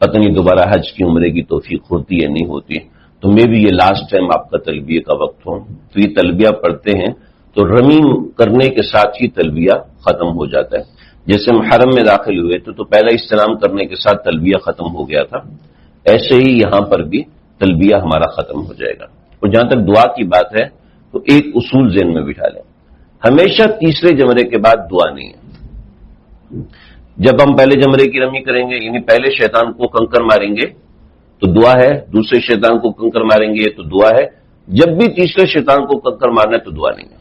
پتہ نہیں دوبارہ حج کی عمرے کی توفیق ہوتی ہے نہیں ہوتی، تو میں بھی یہ لاسٹ ٹائم آپ کا تلبیہ کا وقت ہو. تو یہ تلبیہ پڑھتے ہیں تو رمیم کرنے کے ساتھ ہی تلبیہ ختم ہو جاتا ہے. جیسے ہم حرم میں داخل ہوئے تو پہلا استلام کرنے کے ساتھ تلبیہ ختم ہو گیا تھا، ایسے ہی یہاں پر بھی تلبیہ ہمارا ختم ہو جائے گا. اور جہاں تک دعا کی بات ہے تو ایک اصول ذہن میں بٹھا لیں، ہمیشہ تیسرے جمرے کے بعد دعا نہیں ہے. جب ہم پہلے جمرے کی رمی کریں گے یعنی پہلے شیطان کو کنکر ماریں گے تو دعا ہے، دوسرے شیطان کو کنکر ماریں گے تو دعا ہے، جب بھی تیسرے شیطان کو کنکر مارنا ہے تو دعا نہیں ہے.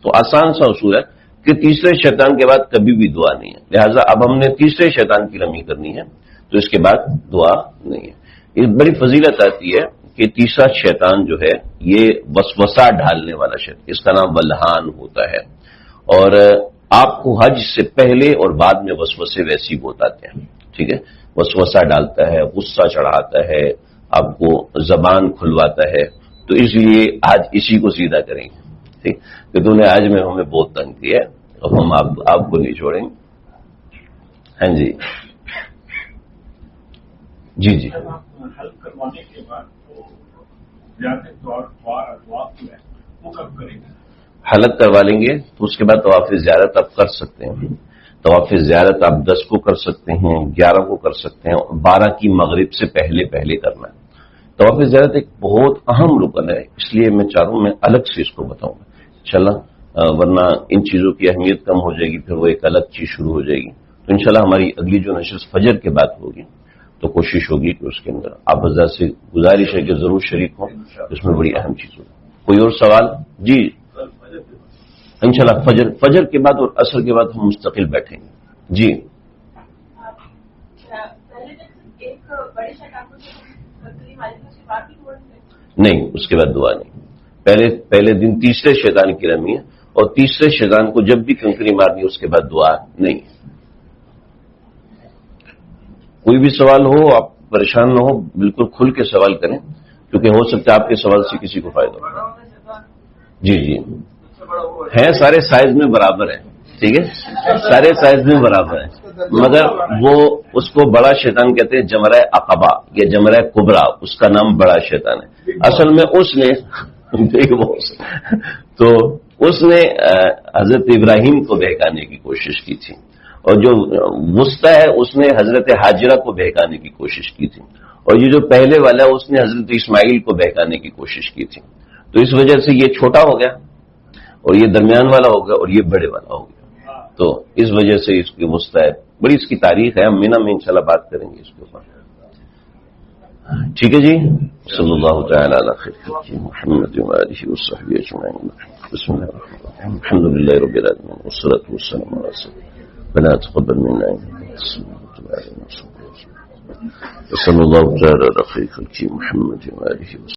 تو آسان سا اصول ہے کہ تیسرے شیطان کے بعد کبھی بھی دعا نہیں ہے. لہٰذا اب ہم نے تیسرے شیطان کی رمی کرنی ہے تو اس کے بعد دعا نہیں ہے. ایک بڑی فضیلت آتی ہے کہ تیسرا شیطان جو ہے یہ وسوسہ ڈالنے والا شیطان، اس کا نام ولہان ہوتا ہے، اور آپ کو حج سے پہلے اور بعد میں وسوسے ویسی بہت آتے ہیں. ٹھیک ہے، وسوسہ ڈالتا ہے، غصہ چڑھاتا ہے، آپ کو زبان کھلواتا ہے. تو اس لیے آج اسی کو سیدھا کریں گے، ٹھیک کہ تو نے آج میں ہمیں بہت تنگ کیا ہے، اب ہم آپ کو نہیں چھوڑیں گے. ہاں جی جی جی حل کروانے کے بعد وہ کب کریں گے؟ حلق کروا لیں گے تو اس کے بعد طواف زیارت آپ کر سکتے ہیں. طواف زیارت آپ 10 کو کر سکتے ہیں، 11 کو کر سکتے ہیں، 12 کی مغرب سے پہلے کرنا ہے. طواف زیارت ایک بہت اہم رکن ہے، اس لیے میں چاہ رہا ہوں میں الگ سے اس کو بتاؤں گا انشاءاللہ، ورنہ ان چیزوں کی اہمیت کم ہو جائے گی، پھر وہ ایک الگ چیز شروع ہو جائے گی. تو انشاءاللہ ہماری اگلی جو نشست فجر کے بعد ہوگی تو کوشش ہوگی کہ اس کے اندر آپ حضرات سے گزارش ہے کہ ضرور شریک ہوں، اس میں بڑی اہم چیز ہوگی. کوئی اور سوال؟ جی انشاءاللہ فجر کے بعد اور عصر کے بعد ہم مستقل بیٹھیں گے. جی نہیں، اس کے بعد دعا نہیں. پہلے دن تیسرے شیطان کی رمی ہے اور تیسرے شیطان کو جب بھی کنکری مارنی ہے اس کے بعد دعا نہیں ہے. کوئی بھی سوال ہو آپ پریشان نہ ہو، بالکل کھل کے سوال کریں کیونکہ ہو سکتا ہے آپ کے سوال سے کسی کو فائدہ ہو. جی جی ہیں، سارے سائز میں برابر ہیں، ٹھیک ہے، سارے سائز میں برابر ہیں، مگر وہ اس کو بڑا شیطان کہتے ہیں، جمرہ عقبہ یا جمرہ کبریٰ، اس کا نام بڑا شیطان ہے. اصل میں اس نے تو اس نے حضرت ابراہیم کو بہکانے کی کوشش کی تھی، اور جو وسطی ہے اس نے حضرت حاجرہ کو بہکانے کی کوشش کی تھی، اور یہ جو پہلے والا ہے اس نے حضرت اسماعیل کو بہکانے کی کوشش کی تھی. تو اس وجہ سے یہ چھوٹا ہو گیا اور یہ درمیان والا ہو گیا اور یہ بڑے والا ہو گیا. تو اس وجہ سے اس کی وسطی ہے، بڑی اس کی تاریخ ہے، ہم مینا میں انشاءاللہ بات کریں گے اس کے اوپر. ٹھیک ہے جی، صلی اللہ تعالی علی خیر محمد و آلہ وصحبہ اجمعین. بسم اللہ الرحمن الرحیم، الحمد للہ رب العالمین والصلاة والسلام علی رسول اللہ. ربنا تقبل منا صلی اللہ تعالی علی خیر محمد و آلہ وصحبہ.